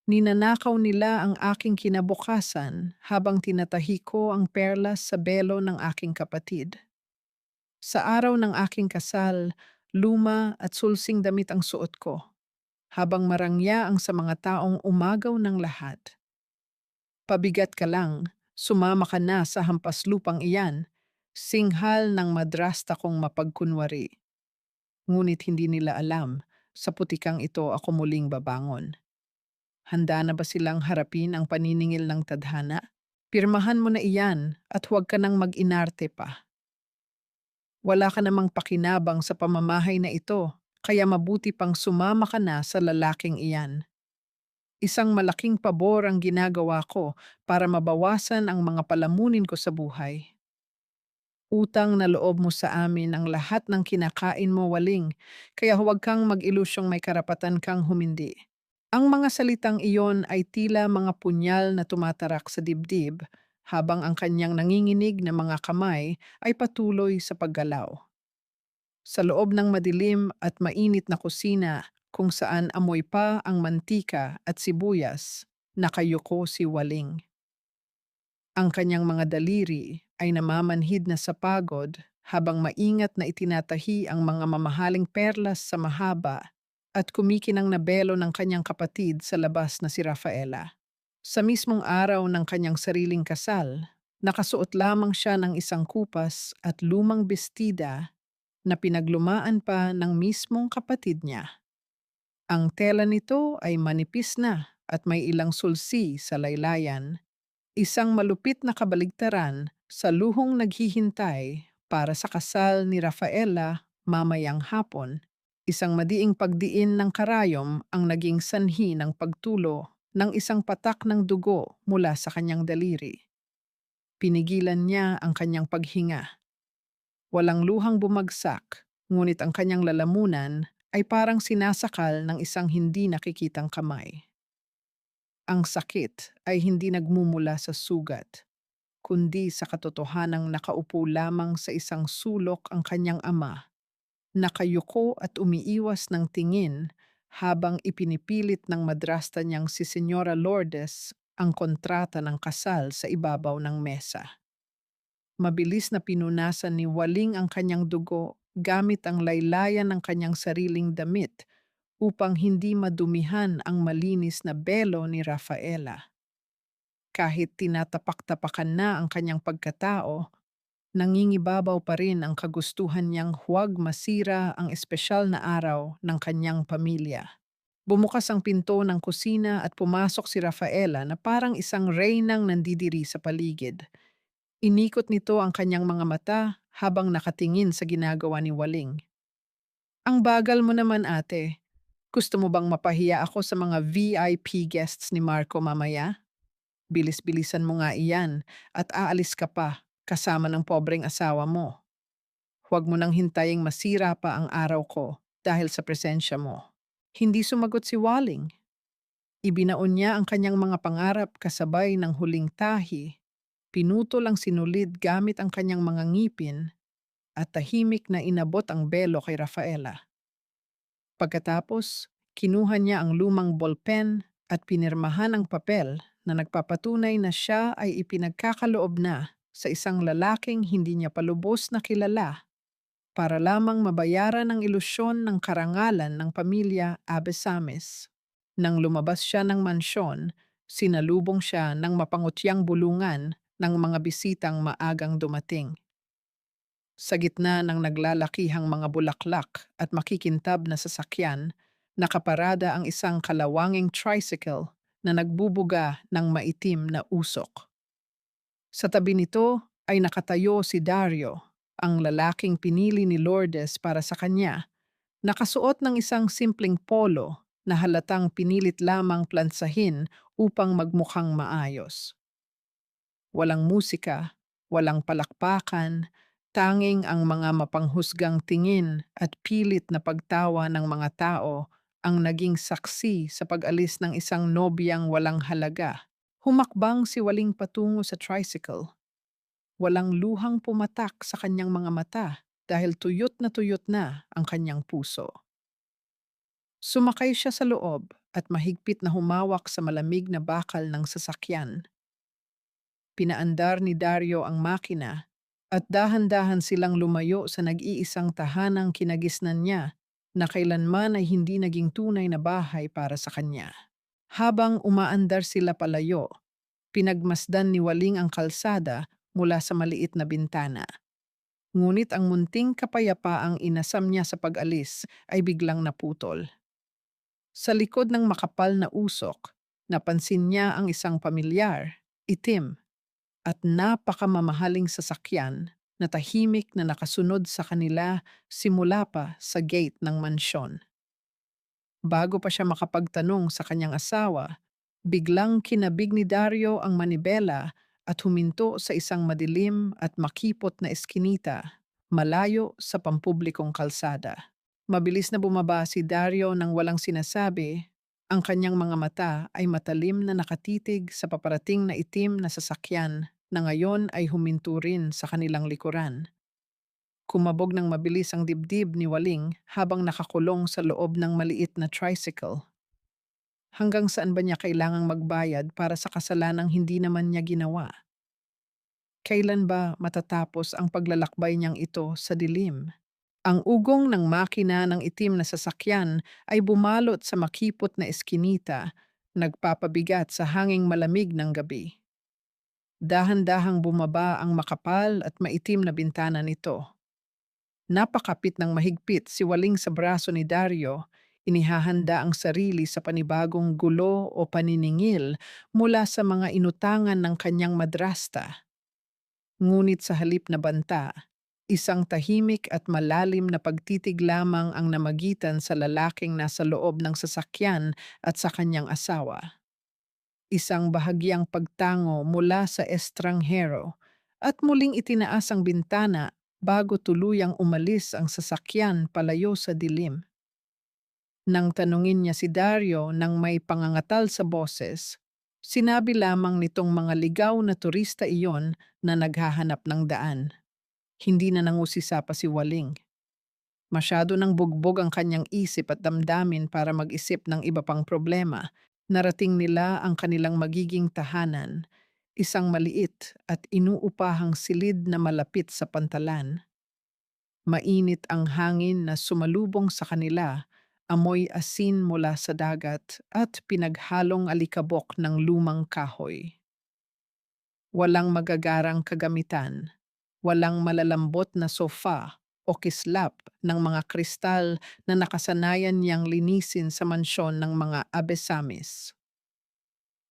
Ninanakaw nila ang aking kinabukasan habang tinatahi ko ang perlas sa belo ng aking kapatid. Sa araw ng aking kasal, luma at sulsing damit ang suot ko, habang marangya ang sa mga taong umagaw ng lahat. Pabigat ka lang, sumama ka na sa hampas lupang iyan, singhal ng madrasta kong mapagkunwari. Ngunit hindi nila alam, sa putikang ito ako muling babangon. Handa na ba silang harapin ang paniningil ng tadhana? Pirmahan mo na iyan at huwag ka nang mag-inarte pa. Wala ka namang pakinabang sa pamamahay na ito, kaya mabuti pang sumama ka na sa lalaking iyan. Isang malaking pabor ang ginagawa ko para mabawasan ang mga palamunin ko sa buhay. Utang na loob mo sa amin ang lahat ng kinakain mo, Waling, kaya huwag kang mag-ilusyong may karapatan kang humindi. Ang mga salitang iyon ay tila mga punyal na tumatarak sa dibdib habang ang kanyang nanginginig na mga kamay ay patuloy sa paggalaw. Sa loob ng madilim at mainit na kusina kung saan amoy pa ang mantika at sibuyas, nakayuko si Waling. Ang kanyang mga daliri ay namamanhid na sa pagod habang maingat na itinatahi ang mga mamahaling perlas sa mahaba at kumikinang na belo ng kanyang kapatid sa labas na si Rafaela. Sa mismong araw ng kanyang sariling kasal, nakasuot lamang siya ng isang kupas at lumang bestida na pinaglumaan pa ng mismong kapatid niya. Ang tela nito ay manipis na at may ilang sulsi sa laylayan, isang malupit na kabaligtaran sa luhong naghihintay para sa kasal ni Rafaela mamayang hapon. Isang madiing pagdiin ng karayom ang naging sanhi ng pagtulo ng isang patak ng dugo mula sa kanyang daliri. Pinigilan niya ang kanyang paghinga. Walang luhang bumagsak, ngunit ang kanyang lalamunan ay parang sinasakal ng isang hindi nakikitang kamay. Ang sakit ay hindi nagmumula sa sugat, kundi sa katotohanang nakaupo lamang sa isang sulok ang kanyang ama, nakayuko at umiiwas ng tingin habang ipinipilit ng madrasta niyang si Senyora Lourdes ang kontrata ng kasal sa ibabaw ng mesa. Mabilis na pinunasan ni Waling ang kanyang dugo gamit ang laylayan ng kanyang sariling damit upang hindi madumihan ang malinis na belo ni Rafaela. Kahit tinatapak-tapakan na ang kanyang pagkatao, nangingibabaw pa rin ang kagustuhan niyang huwag masira ang espesyal na araw ng kanyang pamilya. Bumukas ang pinto ng kusina at pumasok si Rafaela na parang isang reynang nandidiri sa paligid. Inikot nito ang kanyang mga mata habang nakatingin sa ginagawa ni Waling. Ang bagal mo naman, ate. Gusto mo bang mapahiya ako sa mga VIP guests ni Marco mamaya? Bilis-bilisan mo nga iyan at aalis ka pa kasama ng pobreng asawa mo. Huwag mo nang hintaying masira pa ang araw ko dahil sa presensya mo. Hindi sumagot si Walling. Ibinaon niya ang kanyang mga pangarap kasabay ng huling tahi. Pinutol ang sinulid gamit ang kanyang mga ngipin at tahimik na inabot ang belo kay Rafaela. Pagkatapos, kinuha niya ang lumang bolpen at pinirmahan ang papel na nagpapatunay na siya ay ipinagkakaloob na sa isang lalaking hindi niya palubos na kilala para lamang mabayaran ang ilusyon ng karangalan ng pamilya Abesamis. Nang lumabas siya ng mansyon, sinalubong siya ng mapangutyang bulungan ng mga bisitang maagang dumating. Sa gitna ng naglalakihang mga bulaklak at makikintab na sasakyan, nakaparada ang isang kalawanging tricycle na nagbubuga ng maitim na usok. Sa tabi nito ay nakatayo si Dario, ang lalaking pinili ni Lourdes para sa kanya, nakasuot ng isang simpleng polo na halatang pinilit lamang plansahin upang magmukhang maayos. Walang musika, walang palakpakan, tanging ang mga mapanghusgang tingin at pilit na pagtawa ng mga tao ang naging saksi sa pag-alis ng isang nobyang walang halaga. Humakbang si Waling patungo sa tricycle. Walang luhang pumatak sa kanyang mga mata dahil tuyot na ang kanyang puso. Sumakay siya sa loob at mahigpit na humawak sa malamig na bakal ng sasakyan. Pinaandar ni Dario ang makina at dahan-dahan silang lumayo sa nag-iisang tahanang kinagisnan niya na kailanman ay hindi naging tunay na bahay para sa kanya. Habang umaandar sila palayo, pinagmasdan ni Waling ang kalsada mula sa maliit na bintana. Ngunit ang munting kapayapaang inasam niya sa pag-alis ay biglang naputol. Sa likod ng makapal na usok, napansin niya ang isang pamilyar, itim, at napakamamahaling sasakyan na tahimik na nakasunod sa kanila simula pa sa gate ng mansyon. Bago pa siya makapagtanong sa kanyang asawa, biglang kinabig ni Dario ang manibela at huminto sa isang madilim at makipot na eskinita, malayo sa pampublikong kalsada. Mabilis na bumaba si Dario nang walang sinasabi. Ang kanyang mga mata ay matalim na nakatitig sa paparating na itim na sasakyan na ngayon ay huminto rin sa kanilang likuran. Kumabog ng mabilis ang dibdib ni Waling habang nakakulong sa loob ng maliit na tricycle. Hanggang saan ba niya kailangang magbayad para sa kasalanang hindi naman niya ginawa? Kailan ba matatapos ang paglalakbay niyang ito sa dilim? Ang ugong ng makina ng itim na sasakyan ay bumalot sa makipot na eskinita, nagpapabigat sa hanging malamig ng gabi. Dahan-dahang bumaba ang makapal at maitim na bintana nito. Napakapit ng mahigpit si Waling sa braso ni Dario, inihahanda ang sarili sa panibagong gulo o paniningil mula sa mga inutangan ng kanyang madrasta. Ngunit sa halip na banta, isang tahimik at malalim na pagtitig lamang ang namagitan sa lalaking nasa loob ng sasakyan at sa kanyang asawa. Isang bahagyang pagtango mula sa estranghero at muling itinaas ang bintana bago tuluyang umalis ang sasakyan palayo sa dilim. Nang tanungin niya si Dario nang may pangangatal sa boses, sinabi lamang nitong mga ligaw na turista iyon na naghahanap ng daan. Hindi na nangusisa pa si Waling. Masyado nang bugbog ang kanyang isip at damdamin para mag-isip ng iba pang problema. Narating nila ang kanilang magiging tahanan, isang maliit at inuupahang silid na malapit sa pantalan. Mainit ang hangin na sumalubong sa kanila, amoy asin mula sa dagat at pinaghalong alikabok ng lumang kahoy. Walang magagarang kagamitan, walang malalambot na sofa o kislap ng mga kristal na nakasanayan niyang linisin sa mansyon ng mga abesamis.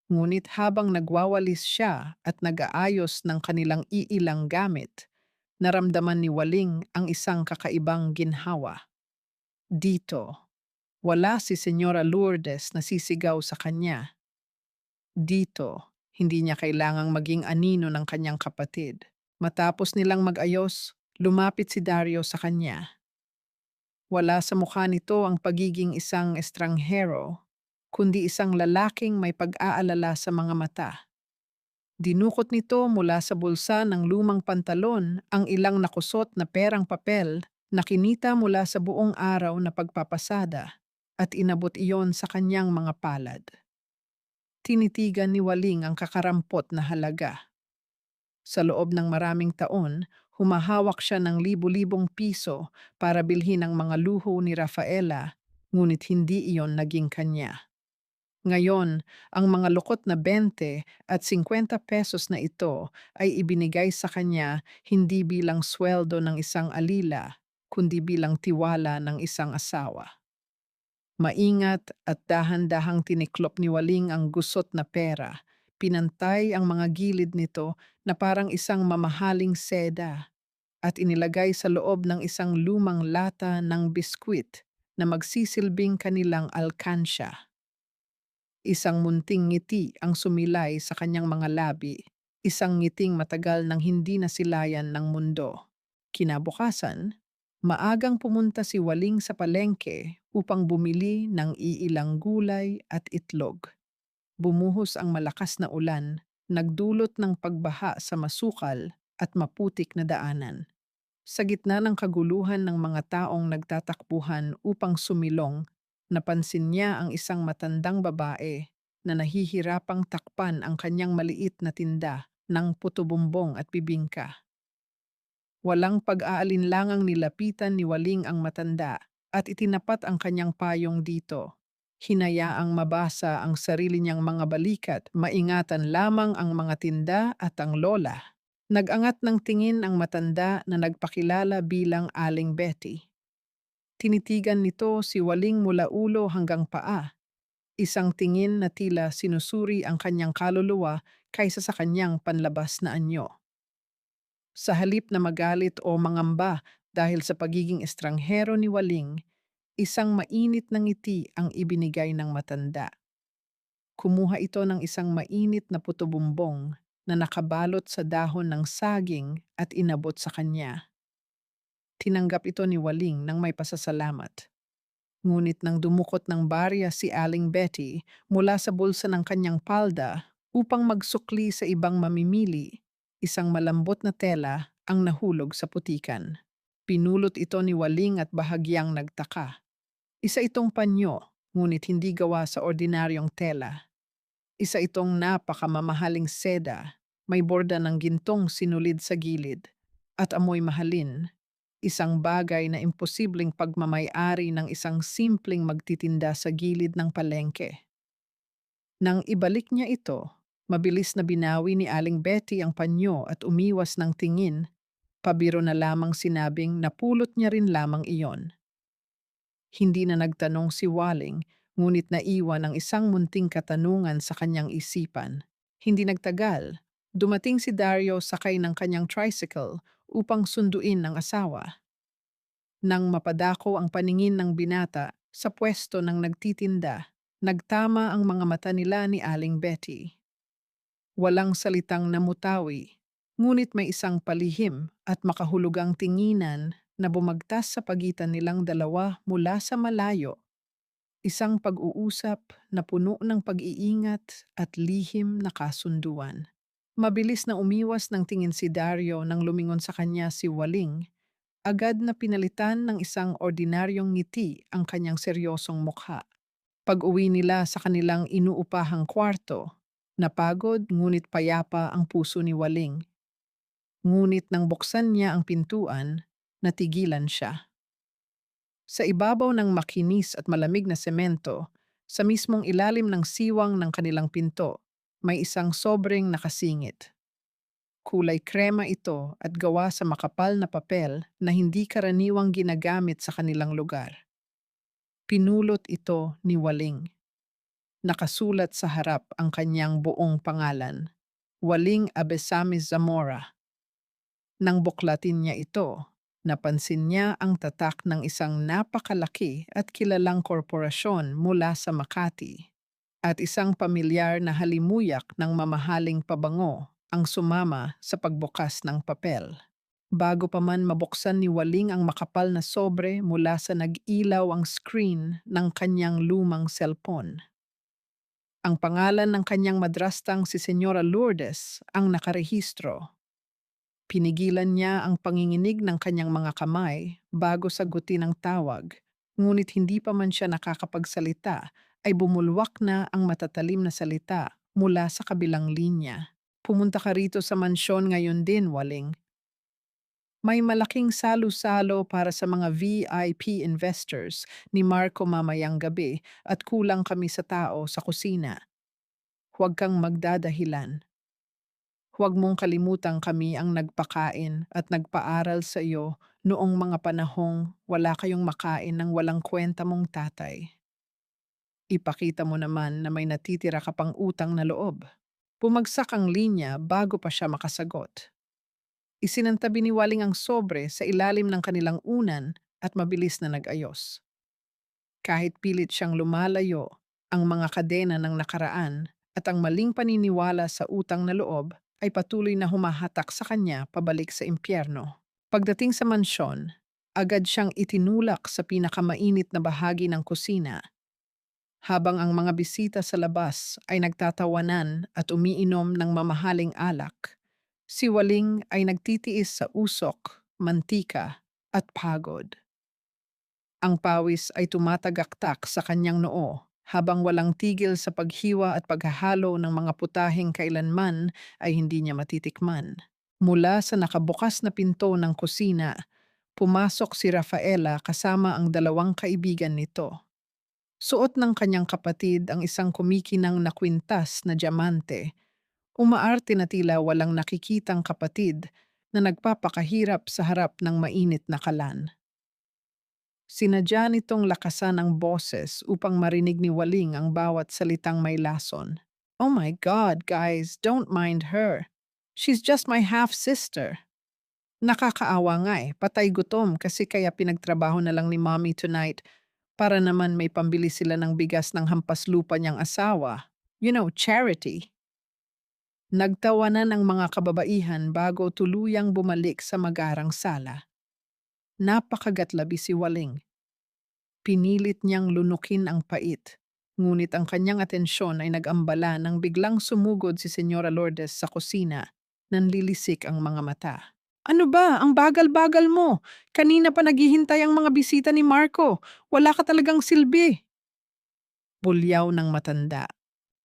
Ngunit habang nagwawalis siya at nag-aayos ng kanilang iilang gamit, naramdaman ni Waling ang isang kakaibang ginhawa. Dito, wala si Senyora Lourdes na sisigaw sa kanya. Dito, hindi niya kailangang maging anino ng kanyang kapatid. Matapos nilang mag-ayos, lumapit si Dario sa kanya. Wala sa mukha nito ang pagiging isang estranghero, kundi isang lalaking may pag-aalala sa mga mata. Dinukot nito mula sa bulsa ng lumang pantalon ang ilang nakusot na perang papel na kinita mula sa buong araw na pagpapasada at inabot iyon sa kanyang mga palad. Tinitigan ni Waling ang kakarampot na halaga. Sa loob ng maraming taon, humahawak siya ng libu-libong piso para bilhin ang mga luho ni Rafaela, ngunit hindi iyon naging kanya. Ngayon, ang mga lukot na 20 at 50 pesos na ito ay ibinigay sa kanya hindi bilang sweldo ng isang alila, kundi bilang tiwala ng isang asawa. Maingat at dahan-dahang tiniklop ni Waling ang gusot na pera. Pinantay ang mga gilid nito na parang isang mamahaling seda at inilagay sa loob ng isang lumang lata ng biskwit na magsisilbing kanilang alkansya. Isang munting ngiti ang sumilay sa kanyang mga labi, isang ngiting matagal nang hindi nasilayan ng mundo. Kinabukasan, maagang pumunta si Waling sa palengke upang bumili ng iilang gulay at itlog. Bumuhos ang malakas na ulan, nagdulot ng pagbaha sa masukal at maputik na daanan. Sa gitna ng kaguluhan ng mga taong nagtatakbuhan upang sumilong, Napansin niya ang isang matandang babae na nahihirapang takpan ang kanyang maliit na tinda ng puto-bumbong at bibingka. Walang pag-aalinlangang nilapitan ni Waling ang matanda at itinapat ang kanyang payong dito. Hinayaang mabasa ang sarili niyang mga balikat, maingatan lamang ang mga tinda at ang lola. Nag-angat ng tingin ang matanda na nagpakilala bilang Aling Betty. Tinitigan nito si Waling mula ulo hanggang paa, isang tingin na tila sinusuri ang kanyang kaluluwa kaysa sa kanyang panlabas na anyo. Sa halip na magalit o mangamba dahil sa pagiging estranghero ni Waling, isang mainit na ngiti ang ibinigay ng matanda. Kumuha ito ng isang mainit na puto-bumbong na nakabalot sa dahon ng saging at inabot sa kanya. Tinanggap ito ni Waling ng may pasasalamat. Ngunit nang dumukot ng barya si Aling Betty mula sa bulsa ng kanyang palda upang magsukli sa ibang mamimili, isang malambot na tela ang nahulog sa putikan. Pinulot ito ni Waling at bahagyang nagtaka. Isa itong panyo, ngunit hindi gawa sa ordinaryong tela. Isa itong napakamamahaling seda, may borda ng gintong sinulid sa gilid, at amoy mahalin. Isang bagay na imposibleng pagmamay-ari ng isang simpleng magtitinda sa gilid ng palengke. Nang ibalik niya ito, mabilis na binawi ni Aling Betty ang panyo at umiwas ng tingin, pabiro na lamang sinabing napulot niya rin lamang iyon. Hindi na nagtanong si Waling, ngunit naiwan ang isang munting katanungan sa kanyang isipan. Hindi nagtagal, dumating si Dario sakay ng kanyang tricycle upang sunduin ang asawa. Nang mapadako ang paningin ng binata sa pwesto ng nagtitinda, nagtama ang mga mata nila ni Aling Betty. Walang salitang namutawi, ngunit may isang palihim at makahulugang tinginan na bumagtas sa pagitan nilang dalawa mula sa malayo. Isang pag-uusap na puno ng pag-iingat at lihim na kasunduan. Mabilis na umiwas ng tingin si Dario nang lumingon sa kanya si Waling. Agad na pinalitan ng isang ordinaryong ngiti ang kanyang seryosong mukha. Pag-uwi nila sa kanilang inuupahang kwarto, napagod ngunit payapa ang puso ni Waling. Ngunit nang buksan niya ang pintuan, natigilan siya. Sa ibabaw ng makinis at malamig na semento, sa mismong ilalim ng siwang ng kanilang pinto, may isang sobreng nakasingit. Kulay krema ito at gawa sa makapal na papel na hindi karaniwang ginagamit sa kanilang lugar. Pinulot ito ni Waling. Nakasulat sa harap ang kanyang buong pangalan, Waling Abesamis Zamora. Nang buklatin niya ito, napansin niya ang tatak ng isang napakalaki at kilalang korporasyon mula sa Makati at isang pamilyar na halimuyak ng mamahaling pabango ang sumama sa pagbukas ng papel. Bago pa man mabuksan ni Waling ang makapal na sobre mula sa nag-ilaw ang screen ng kanyang lumang cellphone. Ang pangalan ng kanyang madrastang si Senyora Lourdes ang nakarehistro. Pinigilan niya ang panginginig ng kanyang mga kamay bago sagutin ang tawag, ngunit hindi pa man siya nakakapagsalita ay bumulwak na ang matatalim na salita mula sa kabilang linya. Pumunta ka rito sa mansyon ngayon din, Waling. May malaking salo-salo para sa mga VIP investors ni Marco mamayang gabi at kulang kami sa tao sa kusina. Huwag kang magdadahilan. Huwag mong kalimutang kami ang nagpakain at nagpaaral sa iyo noong mga panahong wala kayong makain ng walang kwenta mong tatay. Ipakita mo naman na may natitira ka pang utang na loob. Bumagsak ang linya bago pa siya makasagot. Isinantabi ni Waling ang sobre sa ilalim ng kanilang unan at mabilis na nag-ayos. Kahit pilit siyang lumalayo, ang mga kadena ng nakaraan at ang maling paniniwala sa utang na loob ay patuloy na humahatak sa kanya pabalik sa impyerno. Pagdating sa mansyon, agad siyang itinulak sa pinakamainit na bahagi ng kusina. Habang ang mga bisita sa labas ay nagtatawanan at umiinom ng mamahaling alak, si Waling ay nagtitiis sa usok, mantika at pagod. Ang pawis ay tumatagaktak sa kanyang noo habang walang tigil sa paghiwa at paghahalo ng mga putaheng kailanman ay hindi niya matitikman. Mula sa nakabukas na pinto ng kusina, pumasok si Rafaela kasama ang dalawang kaibigan nito. Suot ng kanyang kapatid ang isang kumikinang na kwintas na diamante. Umaarte na tila walang nakikitang kapatid na nagpapakahirap sa harap ng mainit na kalan. Sinadya nitong lakasan ang boses upang marinig ni Waling ang bawat salitang may lason. "Oh my God, guys, don't mind her. She's just my half-sister." Nakakaawa nga eh, patay gutom kasi kaya pinagtrabaho na lang ni Mommy tonight para naman may pambili sila ng bigas ng hampas lupa niyang asawa. You know, charity. Nagtawanan ang mga kababaihan bago tuluyang bumalik sa magarang sala. Napakagatlabi si Waling. Pinilit niyang lunukin ang pait. Ngunit ang kanyang atensyon ay nag-ambala nang biglang sumugod si Senyora Lourdes sa kusina. Nanlilisik ang mga mata. "Ano ba? Ang bagal-bagal mo. Kanina pa naghihintay ang mga bisita ni Marco. Wala ka talagang silbi." Bulyaw ng matanda.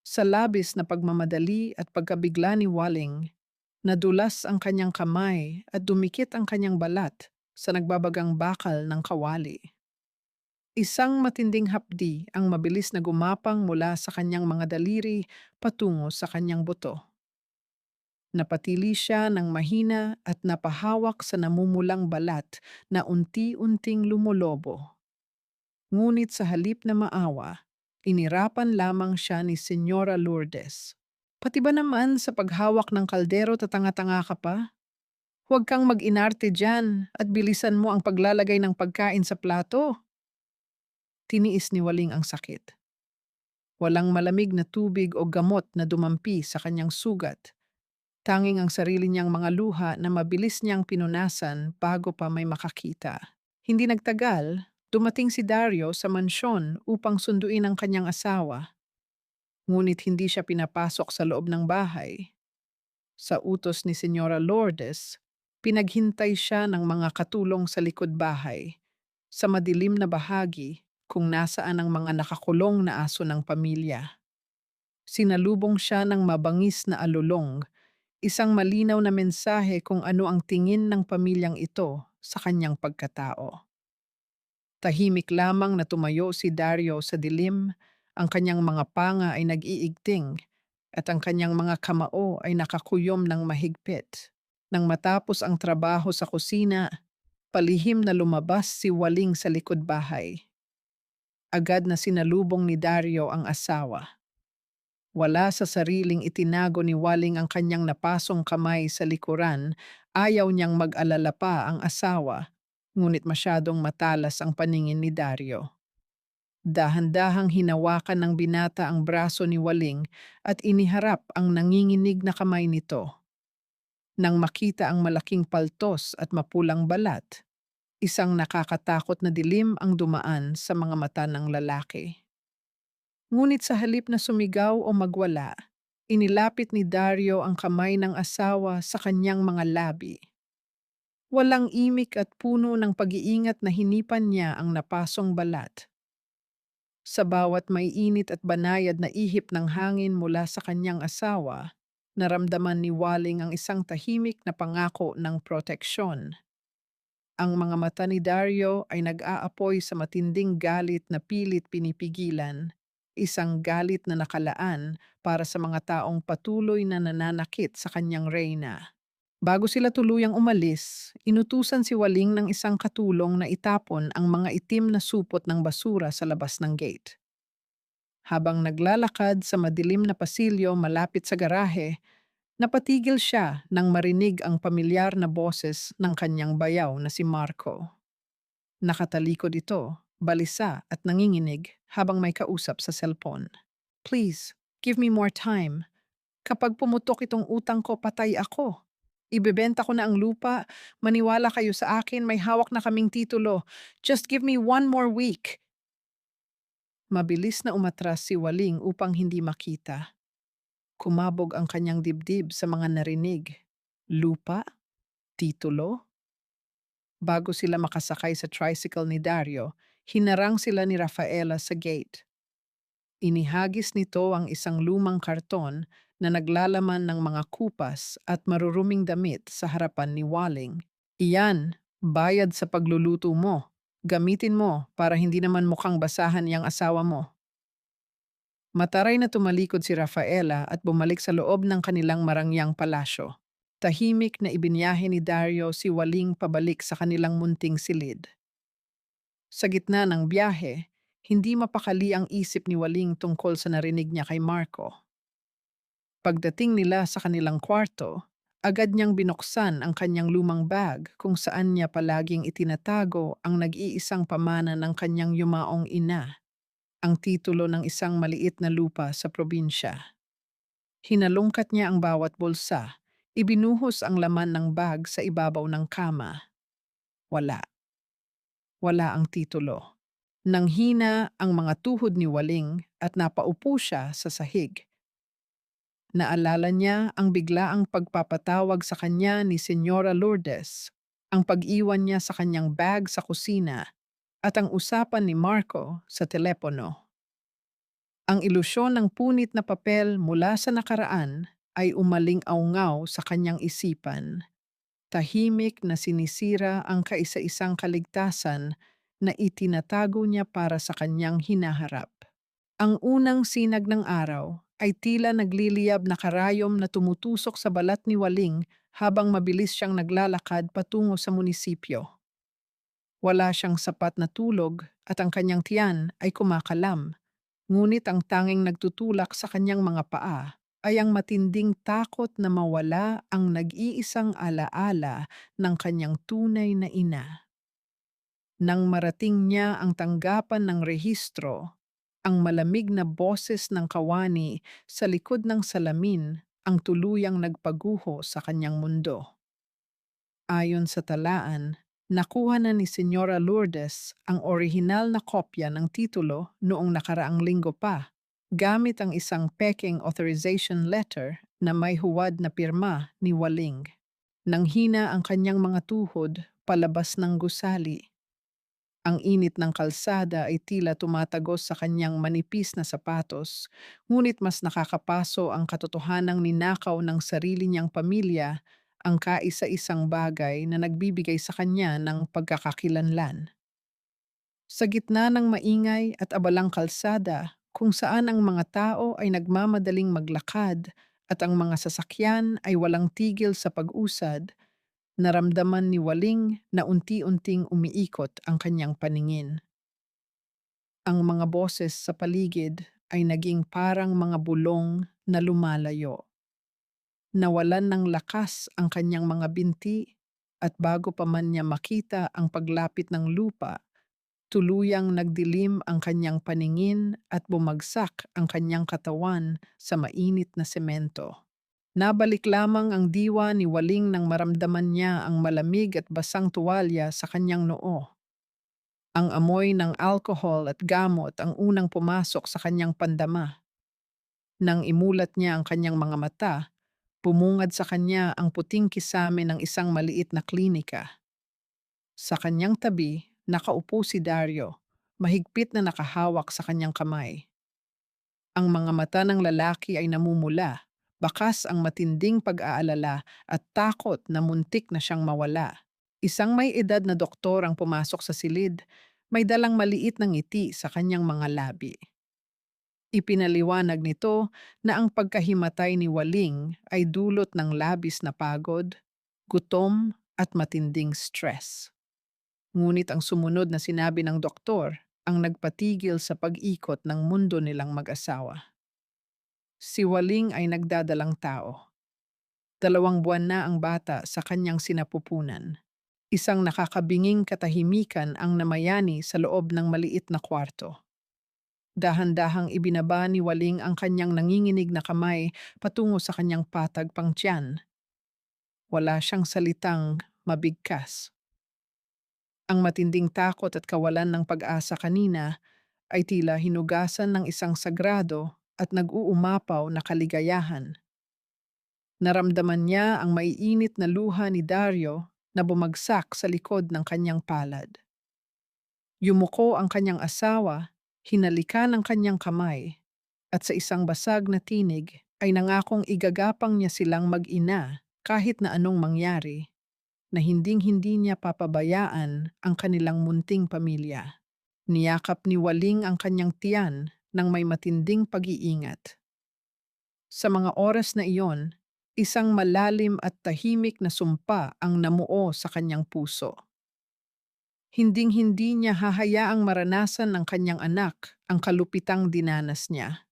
Sa labis na pagmamadali at pagkabigla ni Walling, nadulas ang kanyang kamay at dumikit ang kanyang balat sa nagbabagang bakal ng kawali. Isang matinding hapdi ang mabilis na gumapang mula sa kanyang mga daliri patungo sa kanyang buto. Napatili siya ng mahina at napahawak sa namumulang balat na unti-unting lumolobo. Ngunit sa halip na maawa, inirapan lamang siya ni Senyora Lourdes. "Pati ba naman sa paghawak ng kaldero tatanga-tanga ka pa? Huwag kang mag-inarte dyan at bilisan mo ang paglalagay ng pagkain sa plato." Tiniis ni Waling ang sakit. Walang malamig na tubig o gamot na dumampi sa kanyang sugat. Tanging ang sarili niyang mga luha na mabilis niyang pinunasan bago pa may makakita. Hindi nagtagal, dumating si Dario sa mansyon upang sunduin ang kanyang asawa. Ngunit hindi siya pinapasok sa loob ng bahay. Sa utos ni Senyora Lourdes, pinaghintay siya ng mga katulong sa likod bahay, sa madilim na bahagi kung nasaan ang mga nakakulong na aso ng pamilya. Sinalubong siya ng mabangis na alulong, isang malinaw na mensahe kung ano ang tingin ng pamilyang ito sa kanyang pagkatao. Tahimik lamang na tumayo si Dario sa dilim, ang kanyang mga panga ay nag-iigting at ang kanyang mga kamao ay nakakuyom ng mahigpit. Nang matapos ang trabaho sa kusina, palihim na lumabas si Waling sa likod bahay. Agad na sinalubong ni Dario ang asawa. Wala sa sariling itinago ni Waling ang kanyang napasong kamay sa likuran, ayaw niyang mag-alala pa ang asawa, ngunit masyadong matalas ang paningin ni Dario. Dahan-dahang hinawakan ng binata ang braso ni Waling at iniharap ang nanginginig na kamay nito. Nang makita ang malaking paltos at mapulang balat, isang nakakatakot na dilim ang dumaan sa mga mata ng lalaki. Ngunit sa halip na sumigaw o magwala, inilapit ni Dario ang kamay ng asawa sa kanyang mga labi. Walang imik at puno ng pag-iingat na hinipan niya ang napasong balat. Sa bawat may init at banayad na ihip ng hangin mula sa kanyang asawa, naramdaman ni Waling ang isang tahimik na pangako ng proteksyon. Ang mga mata ni Dario ay nag-aapoy sa matinding galit na pilit pinipigilan, isang galit na nakalaan para sa mga taong patuloy na nananakit sa kanyang reyna. Bago sila tuluyang umalis, inutusan si Waling ng isang katulong na itapon ang mga itim na supot ng basura sa labas ng gate. Habang naglalakad sa madilim na pasilyo malapit sa garahe, napatigil siya nang marinig ang pamilyar na boses ng kanyang bayaw na si Marco. Nakatalikod ito, balisa at nanginginig habang may kausap sa cellphone. "Please, give me more time. Kapag pumutok itong utang ko, patay ako. Ibebenta ko na ang lupa, maniwala kayo sa akin, may hawak na kaming titulo. Just give me one more week." Mabilis na umatras si Waling upang hindi makita. Kumabog ang kanyang dibdib sa mga narinig. Lupa? Titulo? Bago sila makasakay sa tricycle ni Dario, Hinarang sila ni Rafaela sa gate. Inihagis nito ang isang lumang karton na naglalaman ng mga kupas at maruruming damit sa harapan ni Walling. Iyan, bayad sa pagluluto mo. Gamitin mo para hindi naman mukhang basahan yang asawa mo. Mataray na tumalikod si Rafaela at bumalik sa loob ng kanilang marangyang palasyo. Tahimik na ibinyahe ni Dario si Waling pabalik sa kanilang munting silid. Sa gitna ng biyahe, hindi mapakali ang isip ni Waling tungkol sa narinig niya kay Marco. Pagdating nila sa kanilang kwarto, agad niyang binuksan ang kanyang lumang bag kung saan niya palaging itinatago ang nag-iisang pamana ng kanyang yumaong ina, ang titulo ng isang maliit na lupa sa probinsya. Hinalungkat niya ang bawat bulsa, ibinuhos ang laman ng bag sa ibabaw ng kama. Wala. Wala ang titulo. Nanghina ang mga tuhod ni Waling at napaupo siya sa sahig. Naalala niya ang biglaang pagpapatawag sa kanya ni Senyora Lourdes, ang pag-iwan niya sa kanyang bag sa kusina, at ang usapan ni Marco sa telepono. Ang ilusyon ng punit na papel mula sa nakaraan ay umaling-aungaw sa kanyang isipan. Tahimik na sinisira ang kaisa-isang kaligtasan na itinatago niya para sa kanyang hinaharap. Ang unang sinag ng araw ay tila nagliliyab na karayom na tumutusok sa balat ni Waling habang mabilis siyang naglalakad patungo sa munisipyo. Wala siyang sapat na tulog at ang kanyang tiyan ay kumakalam, ngunit ang tanging nagtutulak sa kanyang mga paa ay ang matinding takot na mawala ang nag-iisang alaala ng kanyang tunay na ina. Nang marating niya ang tanggapan ng rehistro, ang malamig na boses ng kawani sa likod ng salamin ang tuluyang nagpaguho sa kanyang mundo. Ayon sa talaan, nakuha na ni Senyora Lourdes ang orihinal na kopya ng titulo noong nakaraang linggo pa, gamit ang isang peking authorization letter na may huwad na pirma ni Waling. Nanghina ang kanyang mga tuhod palabas ng gusali. Ang init ng kalsada ay tila tumatagos sa kanyang manipis na sapatos, ngunit mas nakakapaso ang katotohanang ninakaw ng sarili niyang pamilya ang kaisa-isang bagay na nagbibigay sa kanya ng pagkakakilanlan. Sa gitna ng maingay at abalang kalsada, kung saan ang mga tao ay nagmamadaling maglakad at ang mga sasakyan ay walang tigil sa pag-usad, naramdaman ni Waling na unti-unting umiikot ang kanyang paningin. Ang mga boses sa paligid ay naging parang mga bulong na lumalayo. Nawalan ng lakas ang kanyang mga binti at bago pa man niya makita ang paglapit ng lupa, tuluyang nagdilim ang kanyang paningin at bumagsak ang kanyang katawan sa mainit na semento. Nabalik lamang ang diwa ni Waling nang maramdaman niya ang malamig at basang tuwalya sa kanyang noo. Ang amoy ng alkohol at gamot ang unang pumasok sa kanyang pandama. Nang imulat niya ang kanyang mga mata, bumungad sa kanya ang puting kisame ng isang maliit na klinika. Sa kanyang tabi, nakaupo si Dario, mahigpit na nakahawak sa kanyang kamay. Ang mga mata ng lalaki ay namumula, bakas ang matinding pag-aalala at takot na muntik na siyang mawala. Isang may edad na doktor ang pumasok sa silid, may dalang maliit na ngiti sa kanyang mga labi. Ipinaliwanag nito na ang pagkahimatay ni Waling ay dulot ng labis na pagod, gutom at matinding stress. Ngunit ang sumunod na sinabi ng doktor ang nagpatigil sa pag-ikot ng mundo nilang mag-asawa. Si Waling ay nagdadalang tao. 2 buwan na ang bata sa kanyang sinapupunan. Isang nakakabinging katahimikan ang namayani sa loob ng maliit na kwarto. Dahan-dahang ibinaba ni Waling ang kanyang nanginginig na kamay patungo sa kanyang patag pang tiyan. Wala siyang salitang mabigkas. Ang matinding takot at kawalan ng pag-asa kanina ay tila hinugasan ng isang sagrado at nag-uumapaw na kaligayahan. Naramdaman niya ang maiinit na luha ni Dario na bumagsak sa likod ng kanyang palad. Yumuko ang kanyang asawa, hinalikan ang kanyang kamay, at sa isang basag na tinig ay nangakong igagapang niya silang mag-ina kahit na anong mangyari, na hinding-hindi niya papabayaan ang kanilang munting pamilya. Niyakap ni Waling ang kanyang tiyan ng may matinding pag-iingat. Sa mga oras na iyon, isang malalim at tahimik na sumpa ang namuo sa kanyang puso. Hinding-hindi niya hahayaang maranasan ng kanyang anak ang kalupitang dinanas niya.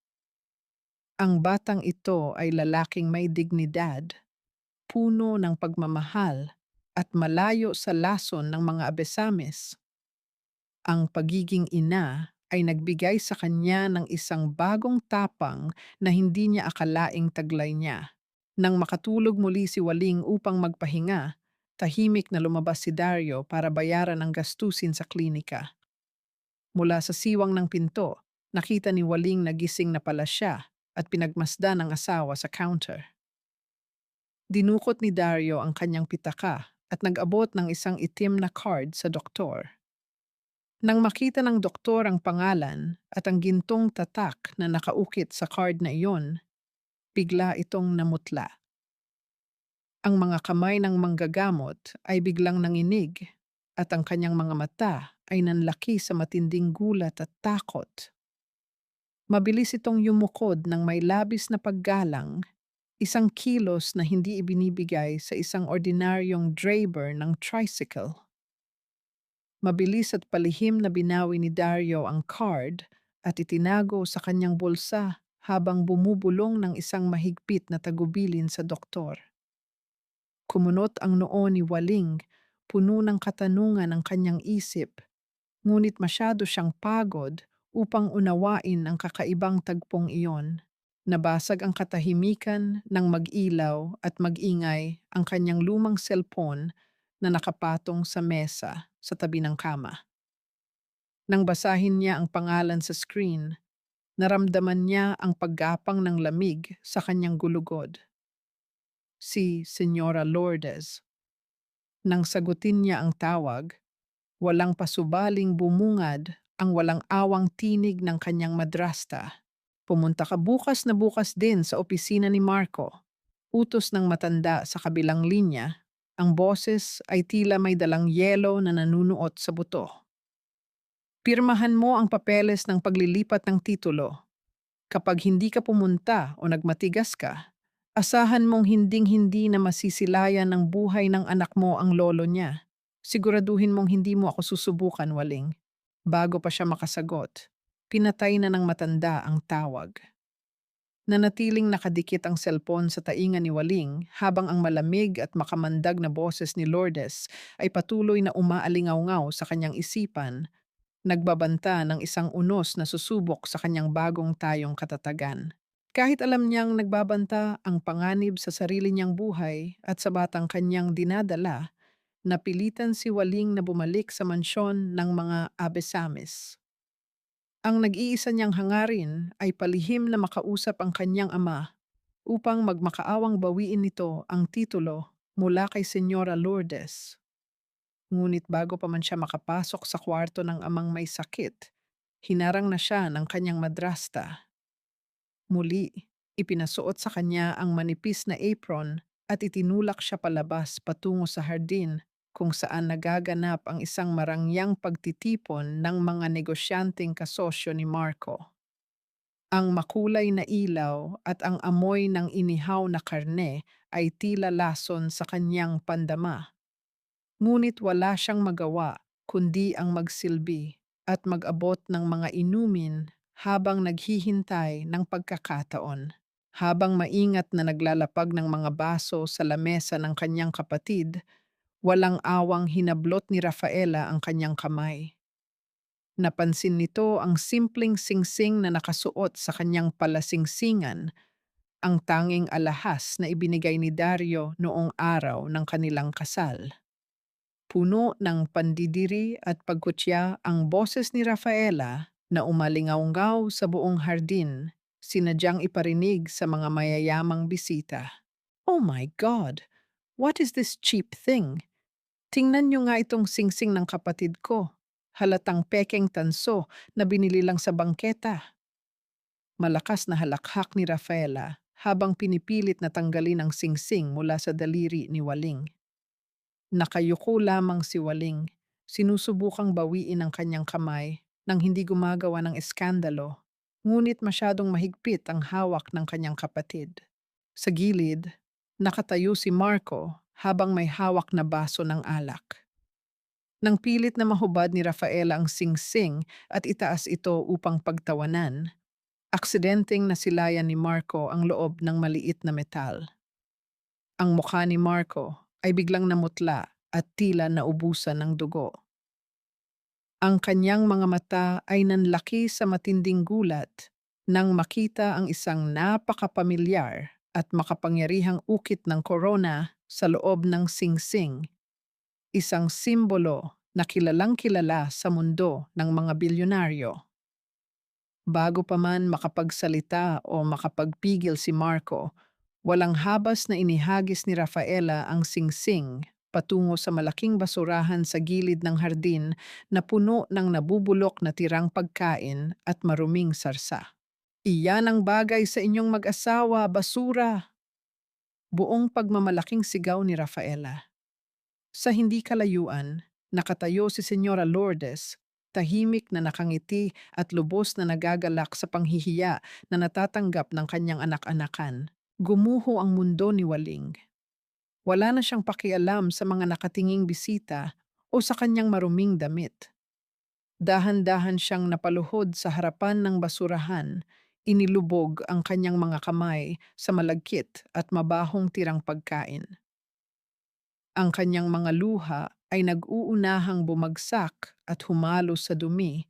Ang batang ito ay lalaking may dignidad, puno ng pagmamahal, at malayo sa lason ng mga abesames. Ang pagiging ina ay nagbigay sa kanya ng isang bagong tapang na hindi niya akalaing taglay niya. Nang makatulog muli si Waling upang magpahinga, tahimik na lumabas si Dario para bayaran ang gastusin sa klinika. Mula sa siwang ng pinto, nakita ni Waling na gising na pala siya at pinagmasdan ng asawa sa counter. Dinukot ni Dario ang kanyang pitaka at nag-abot ng isang itim na card sa doktor. Nang makita ng doktor ang pangalan at ang gintong tatak na nakaukit sa card na iyon, bigla itong namutla. Ang mga kamay ng manggagamot ay biglang nanginig at ang kanyang mga mata ay nanlaki sa matinding gulat at takot. Mabilis itong yumukod ng may labis na paggalang, isang kilos na hindi ibinibigay sa isang ordinaryong driver ng tricycle. Mabilis at palihim na binawi ni Dario ang card at itinago sa kanyang bulsa habang bumubulong ng isang mahigpit na tagubilin sa doktor. Kumunot ang noo ni Waling, puno ng katanungan ang kanyang isip, ngunit masyado siyang pagod upang unawain ang kakaibang tagpong iyon. Nabasag ang katahimikan ng mag-ilaw at mag-ingay ang kanyang lumang cellphone na nakapatong sa mesa sa tabi ng kama. Nang basahin niya ang pangalan sa screen, naramdaman niya ang paggapang ng lamig sa kanyang gulugod. Si Señora Lourdes. Nang sagutin niya ang tawag, walang pasubaling bumungad ang walang awang tinig ng kanyang madrasta. Pumunta ka bukas na bukas din sa opisina ni Marco. Utos ng matanda sa kabilang linya, ang boses ay tila may dalang yelo na nanunuot sa buto. Pirmahan mo ang papeles ng paglilipat ng titulo. Kapag hindi ka pumunta o nagmatigas ka, asahan mong hinding-hindi na masisilayan ng buhay ng anak mo ang lolo niya. Siguraduhin mong hindi mo ako susubukan, Waling. Bago pa siya makasagot, pinatay na ng matanda ang tawag. Nanatiling nakadikit ang cellphone sa tainga ni Waling habang ang malamig at makamandag na boses ni Lourdes ay patuloy na umaalingaw-ngaw sa kanyang isipan, nagbabanta ng isang unos na susubok sa kanyang bagong tayong katatagan. Kahit alam niyang nagbabanta ang panganib sa sarili niyang buhay at sa batang kanyang dinadala, napilitan si Waling na bumalik sa mansyon ng mga Abesamis. Ang nag-iisa niyang hangarin ay palihim na makausap ang kanyang ama upang magmakaawang bawiin nito ang titulo mula kay Señora Lourdes. Ngunit bago pa man siya makapasok sa kwarto ng amang may sakit, hinarang na siya ng kanyang madrasta. Muli, ipinasuot sa kanya ang manipis na apron at itinulak siya palabas patungo sa hardin kung saan nagaganap ang isang marangyang pagtitipon ng mga negosyanteng kasosyo ni Marco. Ang makulay na ilaw at ang amoy ng inihaw na karne ay tila lason sa kanyang pandama. Ngunit wala siyang magawa kundi ang magsilbi at mag-abot ng mga inumin habang naghihintay ng pagkakataon. Habang maingat na naglalapag ng mga baso sa lamesa ng kanyang kapatid, walang awang hinablot ni Rafaela ang kanyang kamay. Napansin nito ang simpleng singsing na nakasuot sa kanyang palasingsingan, ang tanging alahas na ibinigay ni Dario noong araw ng kanilang kasal. Puno ng pandidiri at pagkutya ang boses ni Rafaela na umalingaw sa buong hardin, sinadyang iparinig sa mga mayayamang bisita. "Oh my God! What is this cheap thing? Tingnan niyo nga itong singsing ng kapatid ko. halatang pekeng tanso na binili lang sa bangketa. Malakas na halakhak ni Rafaela habang pinipilit na tanggalin ang singsing mula sa daliri ni Waling. Nakayuko lamang si Waling, sinusubukang bawiin ang kanyang kamay nang hindi gumagawa ng eskandalo, ngunit masyadong mahigpit ang hawak ng kanyang kapatid. Sa gilid, nakatayo si Marco habang may hawak na baso ng alak. Nang pilit na mahubad ni Rafaela ang singsing at itaas ito upang pagtawanan, aksidenteng nasilayan ni Marco ang loob ng maliit na metal. Ang mukha ni Marco ay biglang namutla at tila naubusan ng dugo. Ang kanyang mga mata ay nanlaki sa matinding gulat nang makita ang isang napakapamilyar at makapangyarihang ukit ng korona sa loob ng singsing, isang simbolo na kilalang kilala sa mundo ng mga bilyonaryo. Bago pa man makapagsalita o makapagpigil si Marco, walang habas na inihagis ni Rafaela ang singsing patungo sa malaking basurahan sa gilid ng hardin na puno ng nabubulok na tirang pagkain at maruming sarsa. Iyan ang bagay sa inyong mag-asawa, basura! Buong pagmamalaking sigaw ni Rafaela. Sa hindi kalayuan, nakatayo si Senyora Lourdes, tahimik na nakangiti at lubos na nagagalak sa panghihiya na natatanggap ng kanyang anak-anakan. Gumuho ang mundo ni Waling. Wala na siyang pakialam sa mga nakatinging bisita o sa kanyang maruming damit. Dahan-dahan siyang napaluhod sa harapan ng basurahan, inilubog ang kanyang mga kamay sa malagkit at mabahong tirang pagkain. Ang kanyang mga luha ay nag-uunahang bumagsak at humalo sa dumi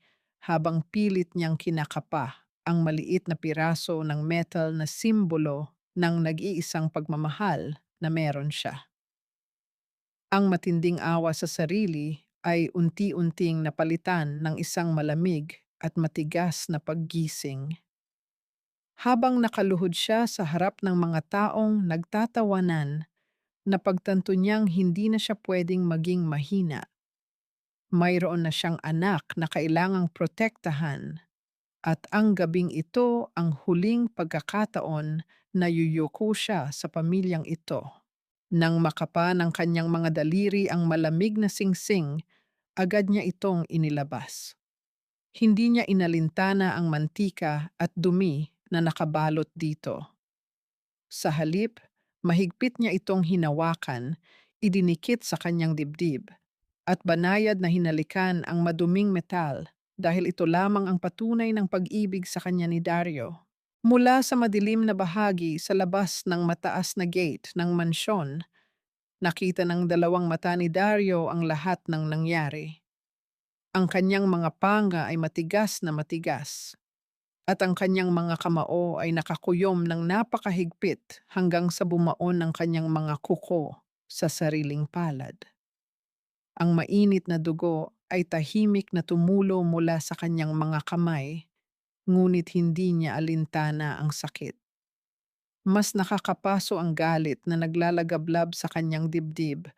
habang pilit niyang kinakapa ang maliit na piraso ng metal na simbolo ng nag-iisang pagmamahal na meron siya. Ang matinding awa sa sarili ay unti-unting napalitan ng isang malamig at matigas na paggising. Habang nakaluhod siya sa harap ng mga taong nagtatawanan, napagtanto niyang hindi na siya pwedeng maging mahina. Mayroon na siyang anak na kailangang protektahan at ang gabing ito ang huling pagkakataon na yuyuko siya sa pamilyang ito. Nang makapa ng kanyang mga daliri ang malamig na singsing, agad niya itong inilabas. Hindi niya inalintana ang mantika at dumi na nakabalot dito. Sa halip, mahigpit niya itong hinawakan, idinikit sa kanyang dibdib, at banayad na hinalikan ang maduming metal dahil ito lamang ang patunay ng pag-ibig sa kanya ni Dario. Mula sa madilim na bahagi sa labas ng mataas na gate ng mansyon, nakita ng dalawang mata ni Dario ang lahat ng nangyari. Ang kanyang mga panga ay matigas na matigas at ang kanyang mga kamao ay nakakuyom ng napakahigpit hanggang sa bumaon ang kanyang mga kuko sa sariling palad. Ang mainit na dugo ay tahimik na tumulo mula sa kanyang mga kamay, ngunit hindi niya alintana ang sakit. Mas nakakapaso ang galit na naglalagablab sa kanyang dibdib